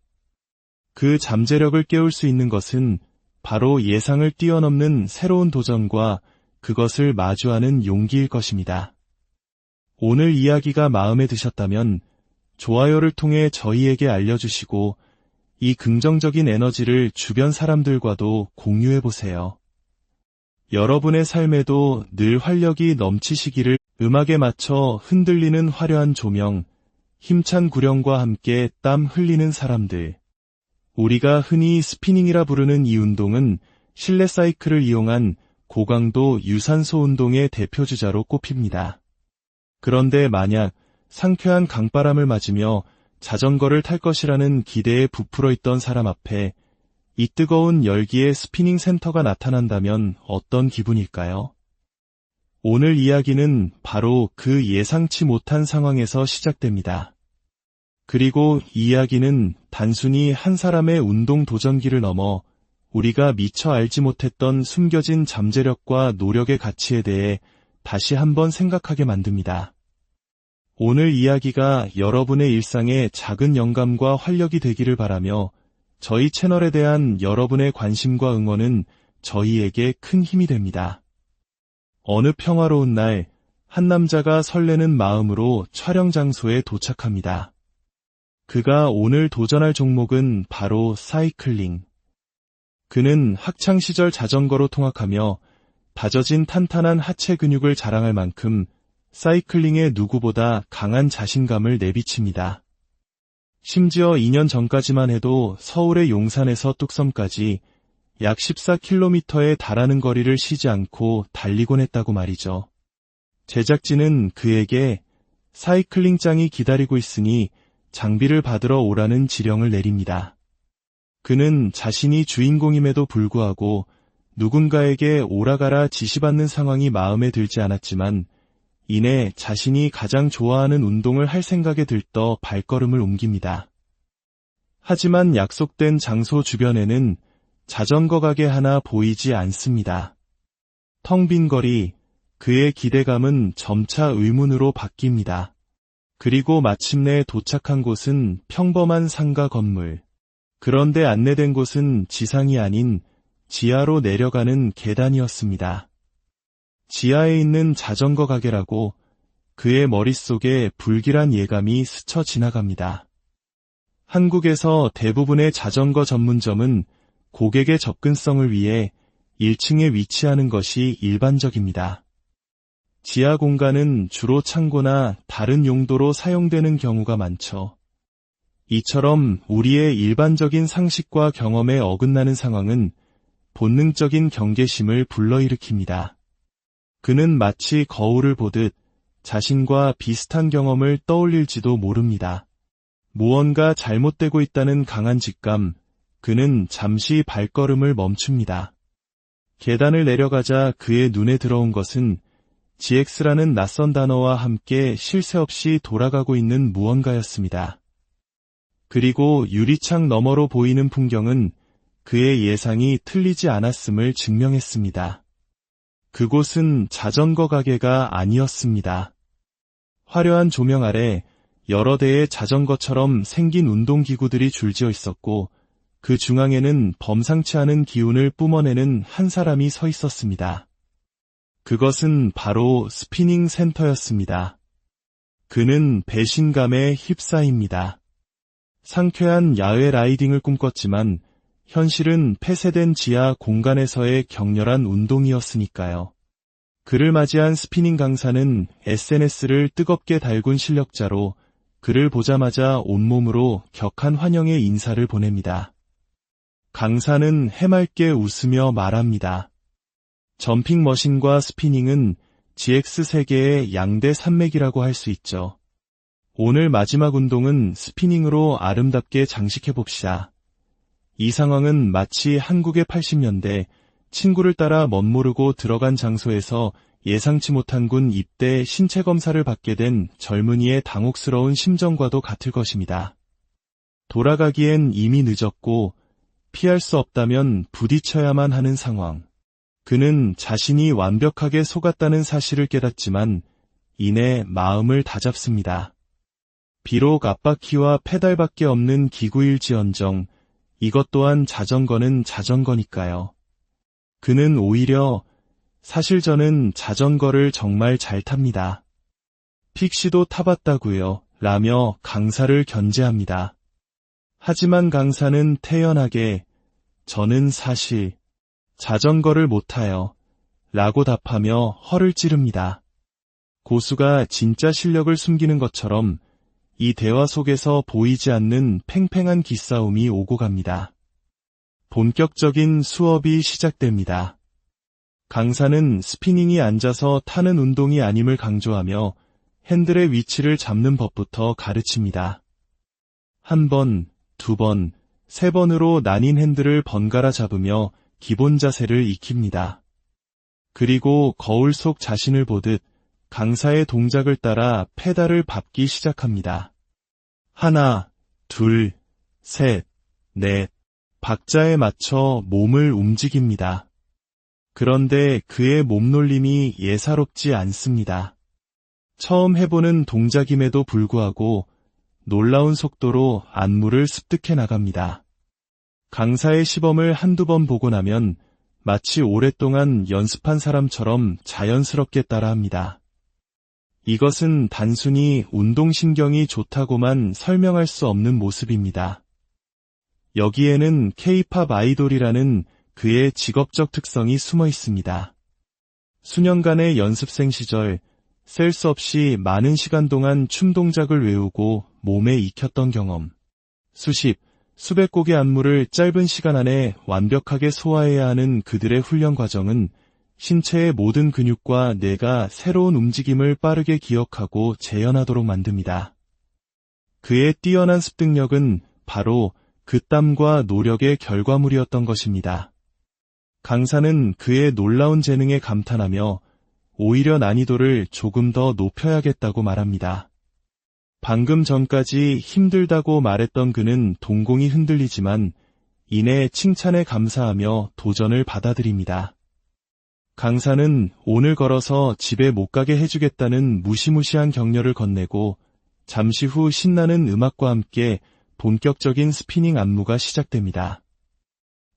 그 잠재력을 깨울 수 있는 것은 바로 예상을 뛰어넘는 새로운 도전과 그것을 마주하는 용기일 것입니다. 오늘 이야기가 마음에 드셨다면 좋아요를 통해 저희에게 알려주시고 이 긍정적인 에너지를 주변 사람들과도 공유해보세요. 여러분의 삶에도 늘 활력이 넘치시기를. 음악에 맞춰 흔들리는 화려한 조명, 힘찬 구령과 함께 땀 흘리는 사람들. 우리가 흔히 스피닝이라 부르는 이 운동은 실내 사이클을 이용한 고강도 유산소 운동의 대표주자로 꼽힙니다. 그런데 만약 상쾌한 강바람을 맞으며 자전거를 탈 것이라는 기대에 부풀어 있던 사람 앞에 이 뜨거운 열기의 스피닝 센터가 나타난다면 어떤 기분일까요? 오늘 이야기는 바로 그 예상치 못한 상황에서 시작됩니다. 그리고 이 이야기는 단순히 한 사람의 운동 도전기를 넘어 우리가 미처 알지 못했던 숨겨진 잠재력과 노력의 가치에 대해 다시 한번 생각하게 만듭니다. 오늘 이야기가 여러분의 일상에 작은 영감과 활력이 되기를 바라며 저희 채널에 대한 여러분의 관심과 응원은 저희에게 큰 힘이 됩니다. 어느 평화로운 날, 한 남자가 설레는 마음으로 촬영 장소에 도착합니다. 그가 오늘 도전할 종목은 바로 사이클링. 그는 학창시절 자전거로 통학하며 다져진 탄탄한 하체 근육을 자랑할 만큼 사이클링에 누구보다 강한 자신감을 내비칩니다. 심지어 2년 전까지만 해도 서울의 용산에서 뚝섬까지 약 14km에 달하는 거리를 쉬지 않고 달리곤 했다고 말이죠. 제작진은 그에게 사이클링장이 기다리고 있으니 장비를 받으러 오라는 지령을 내립니다. 그는 자신이 주인공임에도 불구하고 누군가에게 오라가라 지시받는 상황이 마음에 들지 않았지만 이내 자신이 가장 좋아하는 운동을 할 생각에 들떠 발걸음을 옮깁니다. 하지만 약속된 장소 주변에는 자전거 가게 하나 보이지 않습니다. 텅 빈 거리, 그의 기대감은 점차 의문으로 바뀝니다. 그리고 마침내 도착한 곳은 평범한 상가 건물. 그런데 안내된 곳은 지상이 아닌 지하로 내려가는 계단이었습니다. 지하에 있는 자전거 가게라고 그의 머릿속에 불길한 예감이 스쳐 지나갑니다. 한국에서 대부분의 자전거 전문점은 고객의 접근성을 위해 1층에 위치하는 것이 일반적입니다. 지하 공간은 주로 창고나 다른 용도로 사용되는 경우가 많죠. 이처럼 우리의 일반적인 상식과 경험에 어긋나는 상황은 본능적인 경계심을 불러일으킵니다. 그는 마치 거울을 보듯 자신과 비슷한 경험을 떠올릴지도 모릅니다. 무언가 잘못되고 있다는 강한 직감, 그는 잠시 발걸음을 멈춥니다. 계단을 내려가자 그의 눈에 들어온 것은 GX라는 낯선 단어와 함께 쉴 새 없이 돌아가고 있는 무언가였습니다. 그리고 유리창 너머로 보이는 풍경은 그의 예상이 틀리지 않았음을 증명했습니다. 그곳은 자전거 가게가 아니었습니다. 화려한 조명 아래 여러 대의 자전거처럼 생긴 운동기구들이 줄지어 있었고 그 중앙에는 범상치 않은 기운을 뿜어내는 한 사람이 서 있었습니다. 그것은 바로 스피닝 센터였습니다. 그는 배신감에 휩싸입니다. 상쾌한 야외 라이딩을 꿈꿨지만 현실은 폐쇄된 지하 공간에서의 격렬한 운동이었으니까요. 그를 맞이한 스피닝 강사는 SNS를 뜨겁게 달군 실력자로 그를 보자마자 온몸으로 격한 환영의 인사를 보냅니다. 강사는 해맑게 웃으며 말합니다. 점핑 머신과 스피닝은 GX 세계의 양대 산맥이라고 할 수 있죠. 오늘 마지막 운동은 스피닝으로 아름답게 장식해봅시다. 이 상황은 마치 한국의 80년대 친구를 따라 멋모르고 들어간 장소에서 예상치 못한 군 입대 신체 검사를 받게 된 젊은이의 당혹스러운 심정과도 같을 것입니다. 돌아가기엔 이미 늦었고 피할 수 없다면 부딪혀야만 하는 상황. 그는 자신이 완벽하게 속았다는 사실을 깨닫지만 이내 마음을 다잡습니다. 비록 앞바퀴와 페달밖에 없는 기구일지언정 이것 또한 자전거는 자전거니까요. 그는 오히려 사실 저는 자전거를 정말 잘 탑니다. 픽시도 타봤다고요. 라며 강사를 견제합니다. 하지만 강사는 태연하게 저는 사실 자전거를 못 타요. 라고 답하며 허를 찌릅니다. 고수가 진짜 실력을 숨기는 것처럼 이 대화 속에서 보이지 않는 팽팽한 기싸움이 오고 갑니다. 본격적인 수업이 시작됩니다. 강사는 스피닝이 앉아서 타는 운동이 아님을 강조하며 핸들의 위치를 잡는 법부터 가르칩니다. 한 번, 두 번, 세 번으로 나뉜 핸들을 번갈아 잡으며 기본 자세를 익힙니다. 그리고 거울 속 자신을 보듯 강사의 동작을 따라 페달을 밟기 시작합니다. 하나, 둘, 셋, 넷, 박자에 맞춰 몸을 움직입니다. 그런데 그의 몸놀림이 예사롭지 않습니다. 처음 해보는 동작임에도 불구하고 놀라운 속도로 안무를 습득해 나갑니다. 강사의 시범을 한두 번 보고 나면 마치 오랫동안 연습한 사람처럼 자연스럽게 따라합니다. 이것은 단순히 운동신경이 좋다고만 설명할 수 없는 모습입니다. 여기에는 K-팝 아이돌이라는 그의 직업적 특성이 숨어 있습니다. 수년간의 연습생 시절 셀 수 없이 많은 시간 동안 춤 동작을 외우고 몸에 익혔던 경험, 수백 곡의 안무를 짧은 시간 안에 완벽하게 소화해야 하는 그들의 훈련 과정은 신체의 모든 근육과 뇌가 새로운 움직임을 빠르게 기억하고 재현하도록 만듭니다. 그의 뛰어난 습득력은 바로 그 땀과 노력의 결과물이었던 것입니다. 강사는 그의 놀라운 재능에 감탄하며 오히려 난이도를 조금 더 높여야겠다고 말합니다. 방금 전까지 힘들다고 말했던 그는 동공이 흔들리지만 이내 칭찬에 감사하며 도전을 받아들입니다. 강사는 오늘 걸어서 집에 못 가게 해주겠다는 무시무시한 격려를 건네고 잠시 후 신나는 음악과 함께 본격적인 스피닝 안무가 시작됩니다.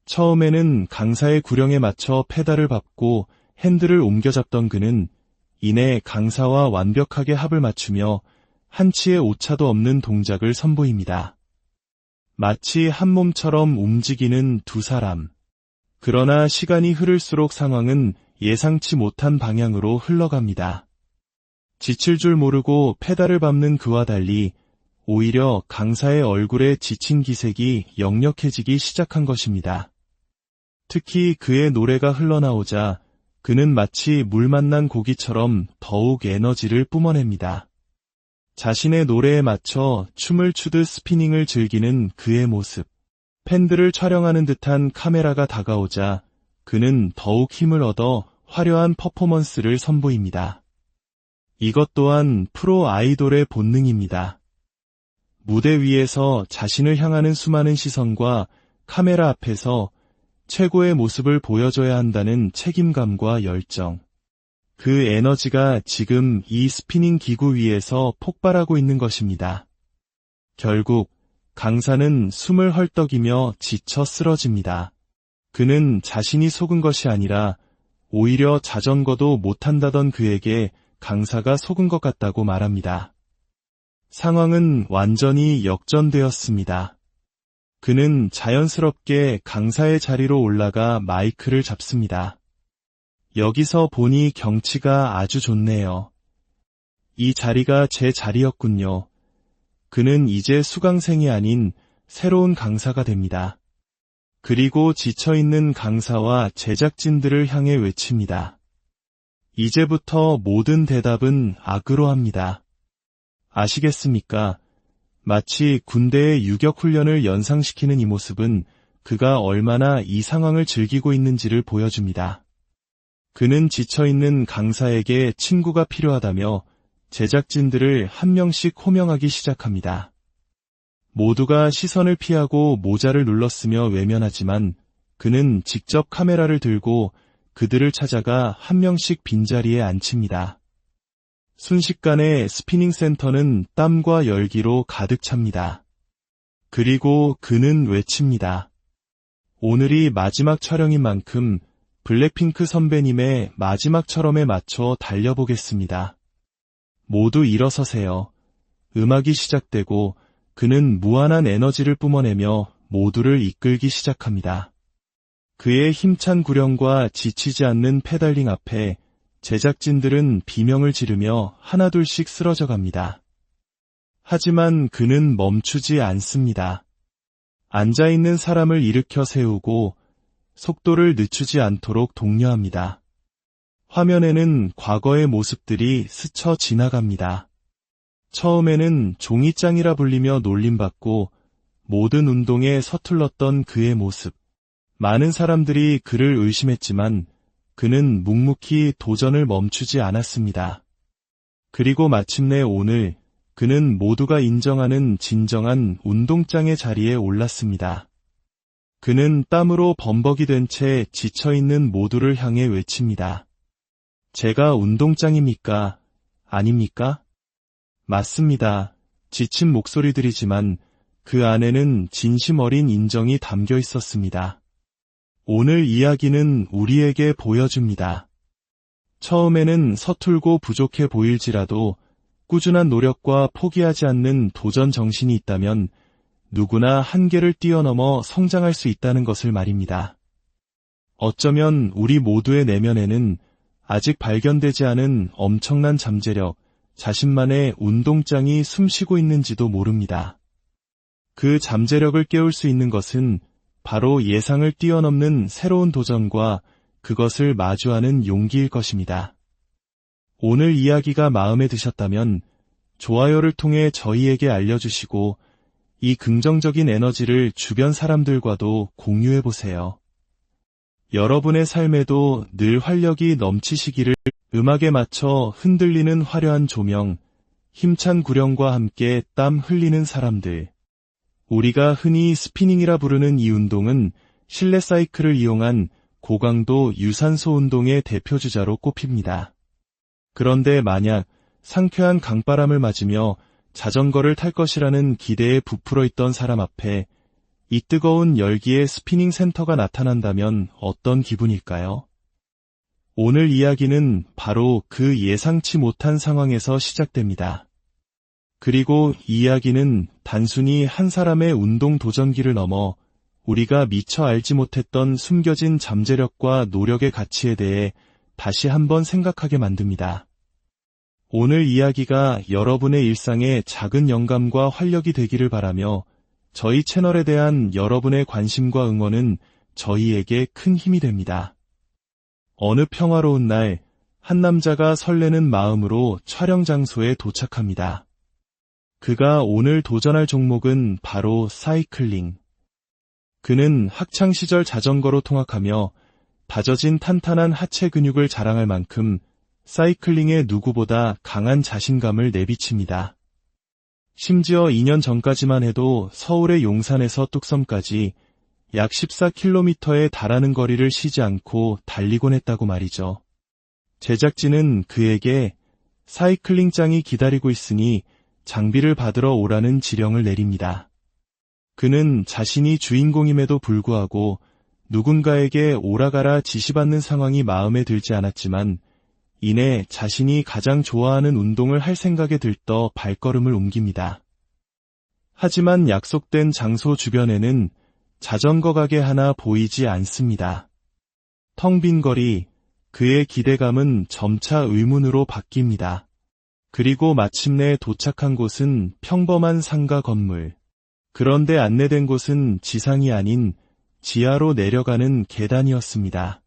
처음에는 강사의 구령에 맞춰 페달을 밟고 핸들을 옮겨잡던 그는 이내 강사와 완벽하게 합을 맞추며 한치의 오차도 없는 동작을 선보입니다. 마치 한 몸처럼 움직이는 두 사람. 그러나 시간이 흐를수록 상황은 예상치 못한 방향으로 흘러갑니다. 지칠 줄 모르고 페달을 밟는 그와 달리 오히려 강사의 얼굴에 지친 기색이 역력해지기 시작한 것입니다. 특히 그의 노래가 흘러나오자 그는 마치 물 만난 고기처럼 더욱 에너지를 뿜어냅니다. 자신의 노래에 맞춰 춤을 추듯 스피닝을 즐기는 그의 모습. 팬들을 촬영하는 듯한 카메라가 다가오자 그는 더욱 힘을 얻어 화려한 퍼포먼스를 선보입니다. 이것 또한 프로 아이돌의 본능입니다. 무대 위에서 자신을 향하는 수많은 시선과 카메라 앞에서 최고의 모습을 보여줘야 한다는 책임감과 열정. 그 에너지가 지금 이 스피닝 기구 위에서 폭발하고 있는 것입니다. 결국 강사는 숨을 헐떡이며 지쳐 쓰러집니다. 그는 자신이 속은 것이 아니라 오히려 자전거도 못한다던 그에게 강사가 속은 것 같다고 말합니다. 상황은 완전히 역전되었습니다. 그는 자연스럽게 강사의 자리로 올라가 마이크를 잡습니다. 여기서 보니 경치가 아주 좋네요. 이 자리가 제 자리였군요. 그는 이제 수강생이 아닌 새로운 강사가 됩니다. 그리고 지쳐있는 강사와 제작진들을 향해 외칩니다. 이제부터 모든 대답은 악으로 합니다. 아시겠습니까? 마치 군대의 유격훈련을 연상시키는 이 모습은 그가 얼마나 이 상황을 즐기고 있는지를 보여줍니다. 그는 지쳐있는 강사에게 친구가 필요하다며 제작진들을 한 명씩 호명하기 시작합니다. 모두가 시선을 피하고 모자를 눌렀으며 외면하지만 그는 직접 카메라를 들고 그들을 찾아가 한 명씩 빈자리에 앉힙니다. 순식간에 스피닝 센터는 땀과 열기로 가득 찹니다. 그리고 그는 외칩니다. 오늘이 마지막 촬영인 만큼 블랙핑크 선배님의 마지막처럼에 맞춰 달려보겠습니다. 모두 일어서세요. 음악이 시작되고 그는 무한한 에너지를 뿜어내며 모두를 이끌기 시작합니다. 그의 힘찬 구령과 지치지 않는 페달링 앞에 제작진들은 비명을 지르며 하나둘씩 쓰러져 갑니다. 하지만 그는 멈추지 않습니다. 앉아있는 사람을 일으켜 세우고 속도를 늦추지 않도록 독려합니다. 화면에는 과거의 모습들이 스쳐 지나갑니다. 처음에는 종이장이라 불리며 놀림받고 모든 운동에 서툴렀던 그의 모습. 많은 사람들이 그를 의심했지만 그는 묵묵히 도전을 멈추지 않았습니다. 그리고 마침내 오늘 그는 모두가 인정하는 진정한 운동장의 자리에 올랐습니다. 그는 땀으로 범벅이 된 채 지쳐있는 모두를 향해 외칩니다. 제가 운동장입니까? 아닙니까? 맞습니다. 지친 목소리들이지만 그 안에는 진심 어린 인정이 담겨 있었습니다. 오늘 이야기는 우리에게 보여줍니다. 처음에는 서툴고 부족해 보일지라도 꾸준한 노력과 포기하지 않는 도전 정신이 있다면 누구나 한계를 뛰어넘어 성장할 수 있다는 것을 말입니다. 어쩌면 우리 모두의 내면에는 아직 발견되지 않은 엄청난 잠재력, 자신만의 운동장이 숨쉬고 있는지도 모릅니다. 그 잠재력을 깨울 수 있는 것은 바로 예상을 뛰어넘는 새로운 도전과 그것을 마주하는 용기일 것입니다. 오늘 이야기가 마음에 드셨다면 좋아요를 통해 저희에게 알려주시고 이 긍정적인 에너지를 주변 사람들과도 공유해보세요. 여러분의 삶에도 늘 활력이 넘치시기를. 음악에 맞춰 흔들리는 화려한 조명, 힘찬 구령과 함께 땀 흘리는 사람들. 우리가 흔히 스피닝이라 부르는 이 운동은 실내 사이클을 이용한 고강도 유산소 운동의 대표주자로 꼽힙니다. 그런데 만약 상쾌한 강바람을 맞으며 자전거를 탈 것이라는 기대에 부풀어 있던 사람 앞에 이 뜨거운 열기의 스피닝 센터가 나타난다면 어떤 기분일까요? 오늘 이야기는 바로 그 예상치 못한 상황에서 시작됩니다. 그리고 이 이야기는 단순히 한 사람의 운동 도전기를 넘어 우리가 미처 알지 못했던 숨겨진 잠재력과 노력의 가치에 대해 다시 한번 생각하게 만듭니다. 오늘 이야기가 여러분의 일상에 작은 영감과 활력이 되기를 바라며 저희 채널에 대한 여러분의 관심과 응원은 저희에게 큰 힘이 됩니다. 어느 평화로운 날, 한 남자가 설레는 마음으로 촬영 장소에 도착합니다. 그가 오늘 도전할 종목은 바로 사이클링. 그는 학창시절 자전거로 통학하며 다져진 탄탄한 하체 근육을 자랑할 만큼 사이클링에 누구보다 강한 자신감을 내비칩니다. 심지어 2년 전까지만 해도 서울의 용산에서 뚝섬까지 약 14km에 달하는 거리를 쉬지 않고 달리곤 했다고 말이죠. 제작진은 그에게 사이클링장이 기다리고 있으니 장비를 받으러 오라는 지령을 내립니다. 그는 자신이 주인공임에도 불구하고 누군가에게 오라가라 지시받는 상황이 마음에 들지 않았지만 이내 자신이 가장 좋아하는 운동을 할 생각에 들떠 발걸음을 옮깁니다. 하지만 약속된 장소 주변에는 자전거 가게 하나 보이지 않습니다. 텅 빈 거리, 그의 기대감은 점차 의문으로 바뀝니다. 그리고 마침내 도착한 곳은 평범한 상가 건물. 그런데 안내된 곳은 지상이 아닌 지하로 내려가는 계단이었습니다.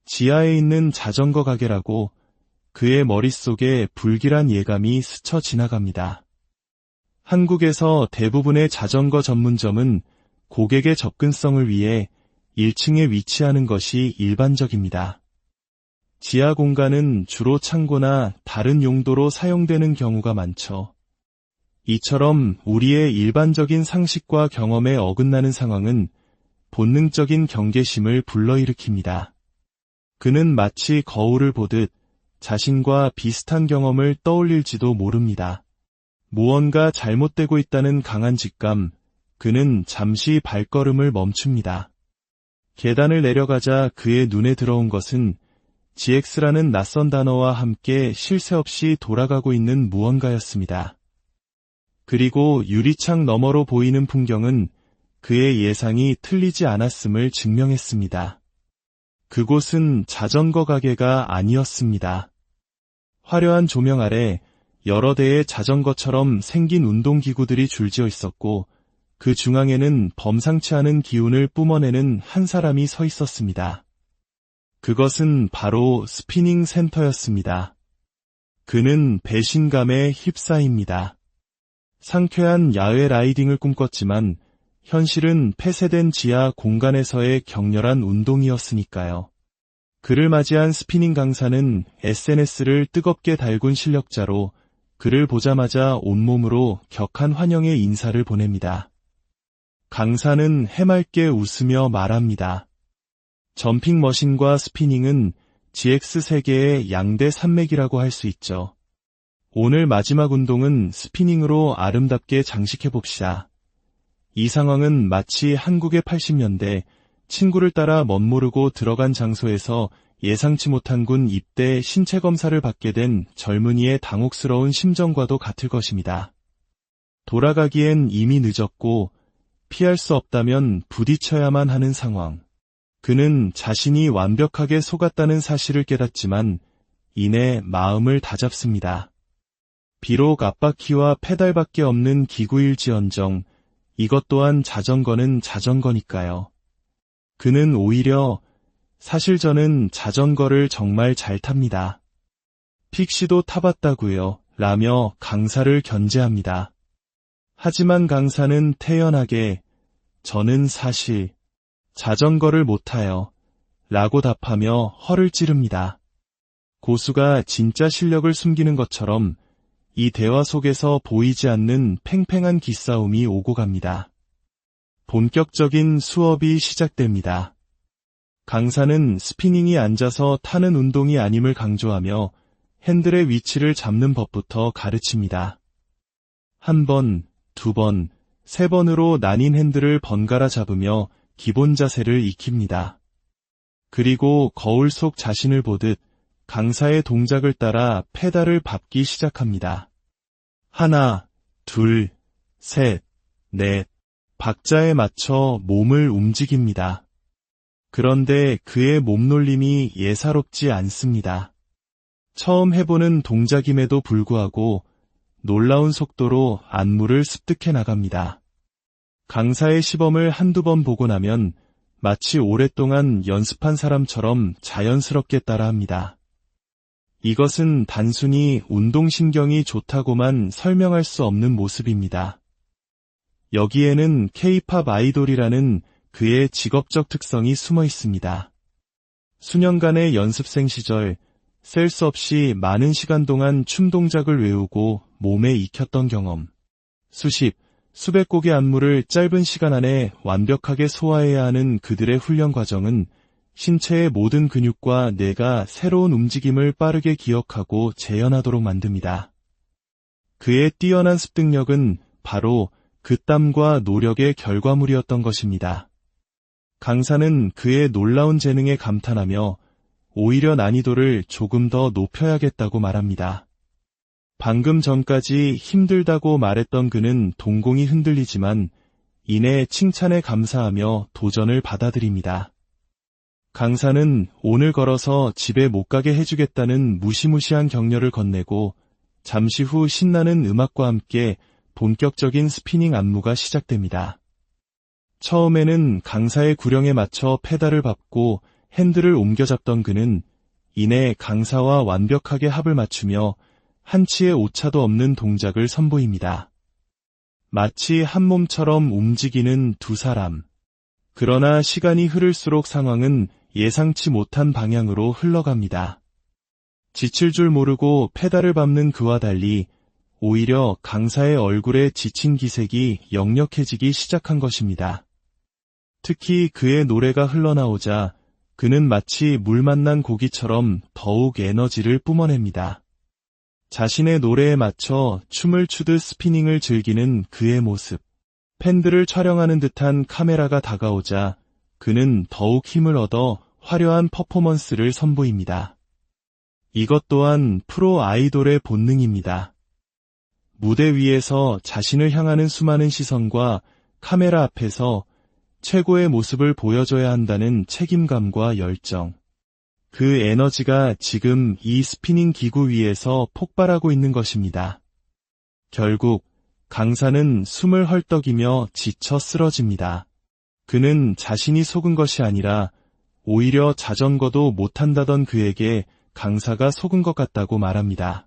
지하에 있는 자전거 가게라고 그의 머릿속에 불길한 예감이 스쳐 지나갑니다. 한국에서 대부분의 자전거 전문점은 고객의 접근성을 위해 1층에 위치하는 것이 일반적입니다. 지하 공간은 주로 창고나 다른 용도로 사용되는 경우가 많죠. 이처럼 우리의 일반적인 상식과 경험에 어긋나는 상황은 본능적인 경계심을 불러일으킵니다. 그는 마치 거울을 보듯 자신과 비슷한 경험을 떠올릴지도 모릅니다. 무언가 잘못되고 있다는 강한 직감, 그는 잠시 발걸음을 멈춥니다. 계단을 내려가자 그의 눈에 들어온 것은 GX라는 낯선 단어와 함께 쉴 새 없이 돌아가고 있는 무언가였습니다. 그리고 유리창 너머로 보이는 풍경은 그의 예상이 틀리지 않았음을 증명했습니다. 그곳은 자전거 가게가 아니었습니다. 화려한 조명 아래 여러 대의 자전거처럼 생긴 운동기구들이 줄지어 있었고 그 중앙에는 범상치 않은 기운을 뿜어내는 한 사람이 서 있었습니다. 그것은 바로 스피닝 센터였습니다. 그는 배신감에 휩싸입니다. 상쾌한 야외 라이딩을 꿈꿨지만 현실은 폐쇄된 지하 공간에서의 격렬한 운동이었으니까요. 그를 맞이한 스피닝 강사는 SNS를 뜨겁게 달군 실력자로 그를 보자마자 온몸으로 격한 환영의 인사를 보냅니다. 강사는 해맑게 웃으며 말합니다. 점핑 머신과 스피닝은 GX 세계의 양대 산맥이라고 할 수 있죠. 오늘 마지막 운동은 스피닝으로 아름답게 장식해봅시다. 이 상황은 마치 한국의 80년대 친구를 따라 멋모르고 들어간 장소에서 예상치 못한 군 입대 신체 검사를 받게 된 젊은이의 당혹스러운 심정과도 같을 것입니다. 돌아가기엔 이미 늦었고 피할 수 없다면 부딪혀야만 하는 상황. 그는 자신이 완벽하게 속았다는 사실을 깨닫지만 이내 마음을 다잡습니다. 비록 앞바퀴와 페달밖에 없는 기구일지언정 이것 또한 자전거는 자전거니까요. 그는 오히려 사실 저는 자전거를 정말 잘 탑니다. 픽시도 타봤다고요 라며 강사를 견제합니다. 하지만 강사는 태연하게 저는 사실 자전거를 못 타요 라고 답하며 허를 찌릅니다. 고수가 진짜 실력을 숨기는 것처럼 이 대화 속에서 보이지 않는 팽팽한 기싸움이 오고 갑니다. 본격적인 수업이 시작됩니다. 강사는 스피닝이 앉아서 타는 운동이 아님을 강조하며 핸들의 위치를 잡는 법부터 가르칩니다. 한 번, 두 번, 세 번으로 나뉜 핸들을 번갈아 잡으며 기본 자세를 익힙니다. 그리고 거울 속 자신을 보듯 강사의 동작을 따라 페달을 밟기 시작합니다. 하나, 둘, 셋, 넷, 박자에 맞춰 몸을 움직입니다. 그런데 그의 몸놀림이 예사롭지 않습니다. 처음 해보는 동작임에도 불구하고 놀라운 속도로 안무를 습득해 나갑니다. 강사의 시범을 한두 번 보고 나면 마치 오랫동안 연습한 사람처럼 자연스럽게 따라합니다. 이것은 단순히 운동신경이 좋다고만 설명할 수 없는 모습입니다. 여기에는 K-팝 아이돌이라는 그의 직업적 특성이 숨어 있습니다. 수년간의 연습생 시절 셀 수 없이 많은 시간 동안 춤 동작을 외우고 몸에 익혔던 경험, 수백 곡의 안무를 짧은 시간 안에 완벽하게 소화해야 하는 그들의 훈련 과정은 신체의 모든 근육과 뇌가 새로운 움직임을 빠르게 기억하고 재현하도록 만듭니다. 그의 뛰어난 습득력은 바로 그 땀과 노력의 결과물이었던 것입니다. 강사는 그의 놀라운 재능에 감탄하며 오히려 난이도를 조금 더 높여야겠다고 말합니다. 방금 전까지 힘들다고 말했던 그는 동공이 흔들리지만 이내 칭찬에 감사하며 도전을 받아들입니다. 강사는 오늘 걸어서 집에 못 가게 해주겠다는 무시무시한 격려를 건네고 잠시 후 신나는 음악과 함께 본격적인 스피닝 안무가 시작됩니다. 처음에는 강사의 구령에 맞춰 페달을 밟고 핸들을 옮겨잡던 그는 이내 강사와 완벽하게 합을 맞추며 한치의 오차도 없는 동작을 선보입니다. 마치 한 몸처럼 움직이는 두 사람. 그러나 시간이 흐를수록 상황은 예상치 못한 방향으로 흘러갑니다. 지칠 줄 모르고 페달을 밟는 그와 달리 오히려 강사의 얼굴에 지친 기색이 역력해지기 시작한 것입니다. 특히 그의 노래가 흘러나오자 그는 마치 물 만난 고기처럼 더욱 에너지를 뿜어냅니다. 자신의 노래에 맞춰 춤을 추듯 스피닝을 즐기는 그의 모습. 팬들을 촬영하는 듯한 카메라가 다가오자 그는 더욱 힘을 얻어 화려한 퍼포먼스를 선보입니다. 이것 또한 프로 아이돌의 본능입니다. 무대 위에서 자신을 향하는 수많은 시선과 카메라 앞에서 최고의 모습을 보여줘야 한다는 책임감과 열정. 그 에너지가 지금 이 스피닝 기구 위에서 폭발하고 있는 것입니다. 결국 강사는 숨을 헐떡이며 지쳐 쓰러집니다. 그는 자신이 속은 것이 아니라 오히려 자전거도 못한다던 그에게 강사가 속은 것 같다고 말합니다.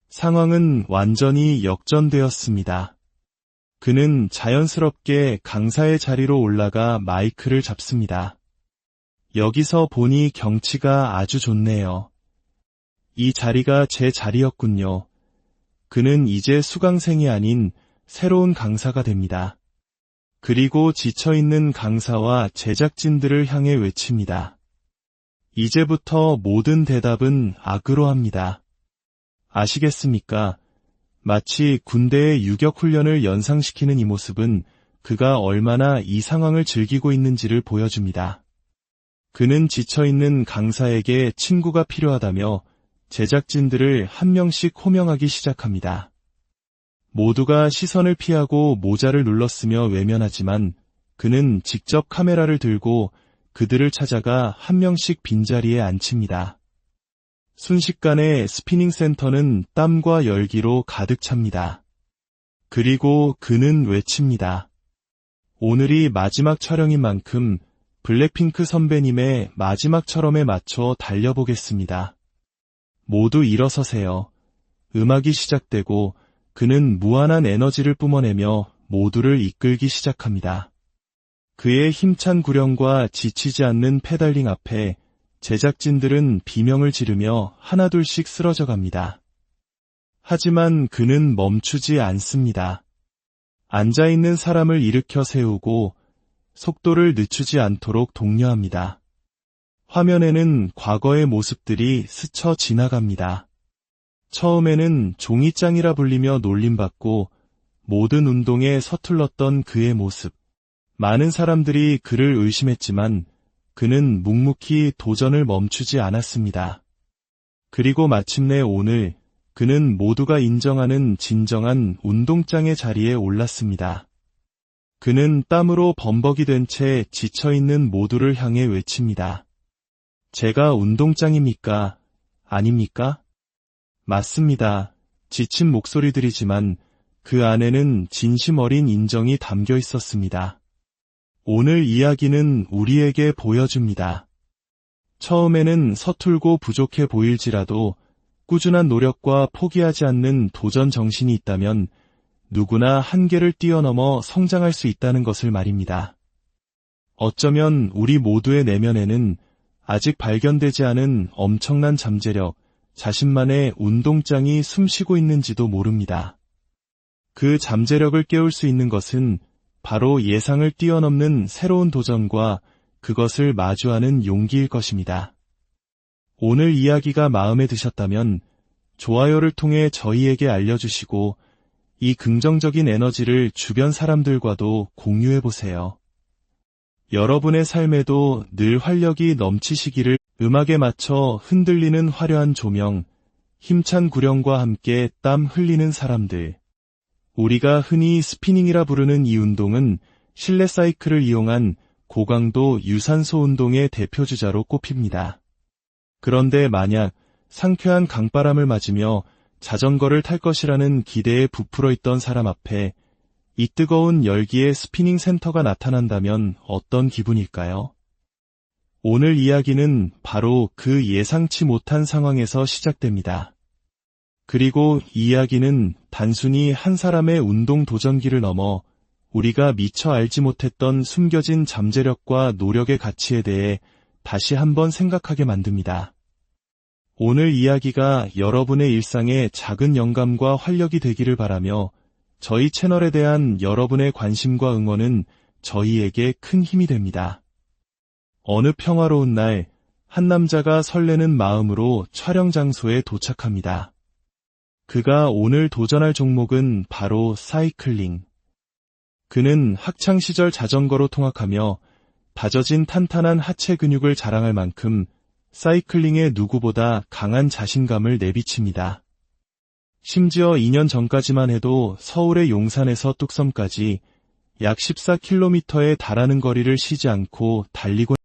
상황은 완전히 역전되었습니다. 그는 자연스럽게 강사의 자리로 올라가 마이크를 잡습니다. 여기서 보니 경치가 아주 좋네요. 이 자리가 제 자리였군요. 그는 이제 수강생이 아닌 새로운 강사가 됩니다. 그리고 지쳐있는 강사와 제작진들을 향해 외칩니다. 이제부터 모든 대답은 악으로 합니다. 아시겠습니까? 마치 군대의 유격훈련을 연상시키는 이 모습은 그가 얼마나 이 상황을 즐기고 있는지를 보여줍니다. 그는 지쳐있는 강사에게 친구가 필요하다며 제작진들을 한 명씩 호명하기 시작합니다. 모두가 시선을 피하고 모자를 눌렀으며 외면하지만 그는 직접 카메라를 들고 그들을 찾아가 한 명씩 빈자리에 앉힙니다. 순식간에 스피닝 센터는 땀과 열기로 가득 찹니다. 그리고 그는 외칩니다. 오늘이 마지막 촬영인 만큼 블랙핑크 선배님의 마지막 철험에 맞춰 달려보겠습니다. 모두 일어서세요. 음악이 시작되고 그는 무한한 에너지를 뿜어내며 모두를 이끌기 시작합니다. 그의 힘찬 구령과 지치지 않는 페달링 앞에 제작진들은 비명을 지르며 하나둘씩 쓰러져 갑니다. 하지만 그는 멈추지 않습니다. 앉아있는 사람을 일으켜 세우고 속도를 늦추지 않도록 독려합니다. 화면에는 과거의 모습들이 스쳐 지나갑니다. 처음에는 종이장이라 불리며 놀림받고 모든 운동에 서툴렀던 그의 모습. 많은 사람들이 그를 의심했지만 그는 묵묵히 도전을 멈추지 않았습니다. 그리고 마침내 오늘 그는 모두가 인정하는 진정한 운동장의 자리에 올랐습니다. 그는 땀으로 범벅이 된 채 지쳐있는 모두를 향해 외칩니다. 제가 운동장입니까? 아닙니까? 맞습니다. 지친 목소리들이지만 그 안에는 진심 어린 인정이 담겨 있었습니다. 오늘 이야기는 우리에게 보여줍니다. 처음에는 서툴고 부족해 보일지라도 꾸준한 노력과 포기하지 않는 도전 정신이 있다면 누구나 한계를 뛰어넘어 성장할 수 있다는 것을 말입니다. 어쩌면 우리 모두의 내면에는 아직 발견되지 않은 엄청난 잠재력, 자신만의 운동장이 숨쉬고 있는지도 모릅니다. 그 잠재력을 깨울 수 있는 것은 바로 예상을 뛰어넘는 새로운 도전과 그것을 마주하는 용기일 것입니다. 오늘 이야기가 마음에 드셨다면 좋아요를 통해 저희에게 알려주시고 이 긍정적인 에너지를 주변 사람들과도 공유해보세요. 여러분의 삶에도 늘 활력이 넘치시기를. 음악에 맞춰 흔들리는 화려한 조명, 힘찬 구령과 함께 땀 흘리는 사람들. 우리가 흔히 스피닝이라 부르는 이 운동은 실내 사이클을 이용한 고강도 유산소 운동의 대표주자로 꼽힙니다. 그런데 만약 상쾌한 강바람을 맞으며 자전거를 탈 것이라는 기대에 부풀어 있던 사람 앞에 이 뜨거운 열기의 스피닝 센터가 나타난다면 어떤 기분일까요? 오늘 이야기는 바로 그 예상치 못한 상황에서 시작됩니다. 그리고 이 이야기는 단순히 한 사람의 운동 도전기를 넘어 우리가 미처 알지 못했던 숨겨진 잠재력과 노력의 가치에 대해 다시 한번 생각하게 만듭니다. 오늘 이야기가 여러분의 일상에 작은 영감과 활력이 되기를 바라며 저희 채널에 대한 여러분의 관심과 응원은 저희에게 큰 힘이 됩니다. 어느 평화로운 날, 한 남자가 설레는 마음으로 촬영 장소에 도착합니다. 그가 오늘 도전할 종목은 바로 사이클링. 그는 학창시절 자전거로 통학하며 다져진 탄탄한 하체 근육을 자랑할 만큼 사이클링에 누구보다 강한 자신감을 내비칩니다. 심지어 2년 전까지만 해도 서울의 용산에서 뚝섬까지 약 14km에 달하는 거리를 쉬지 않고 달리고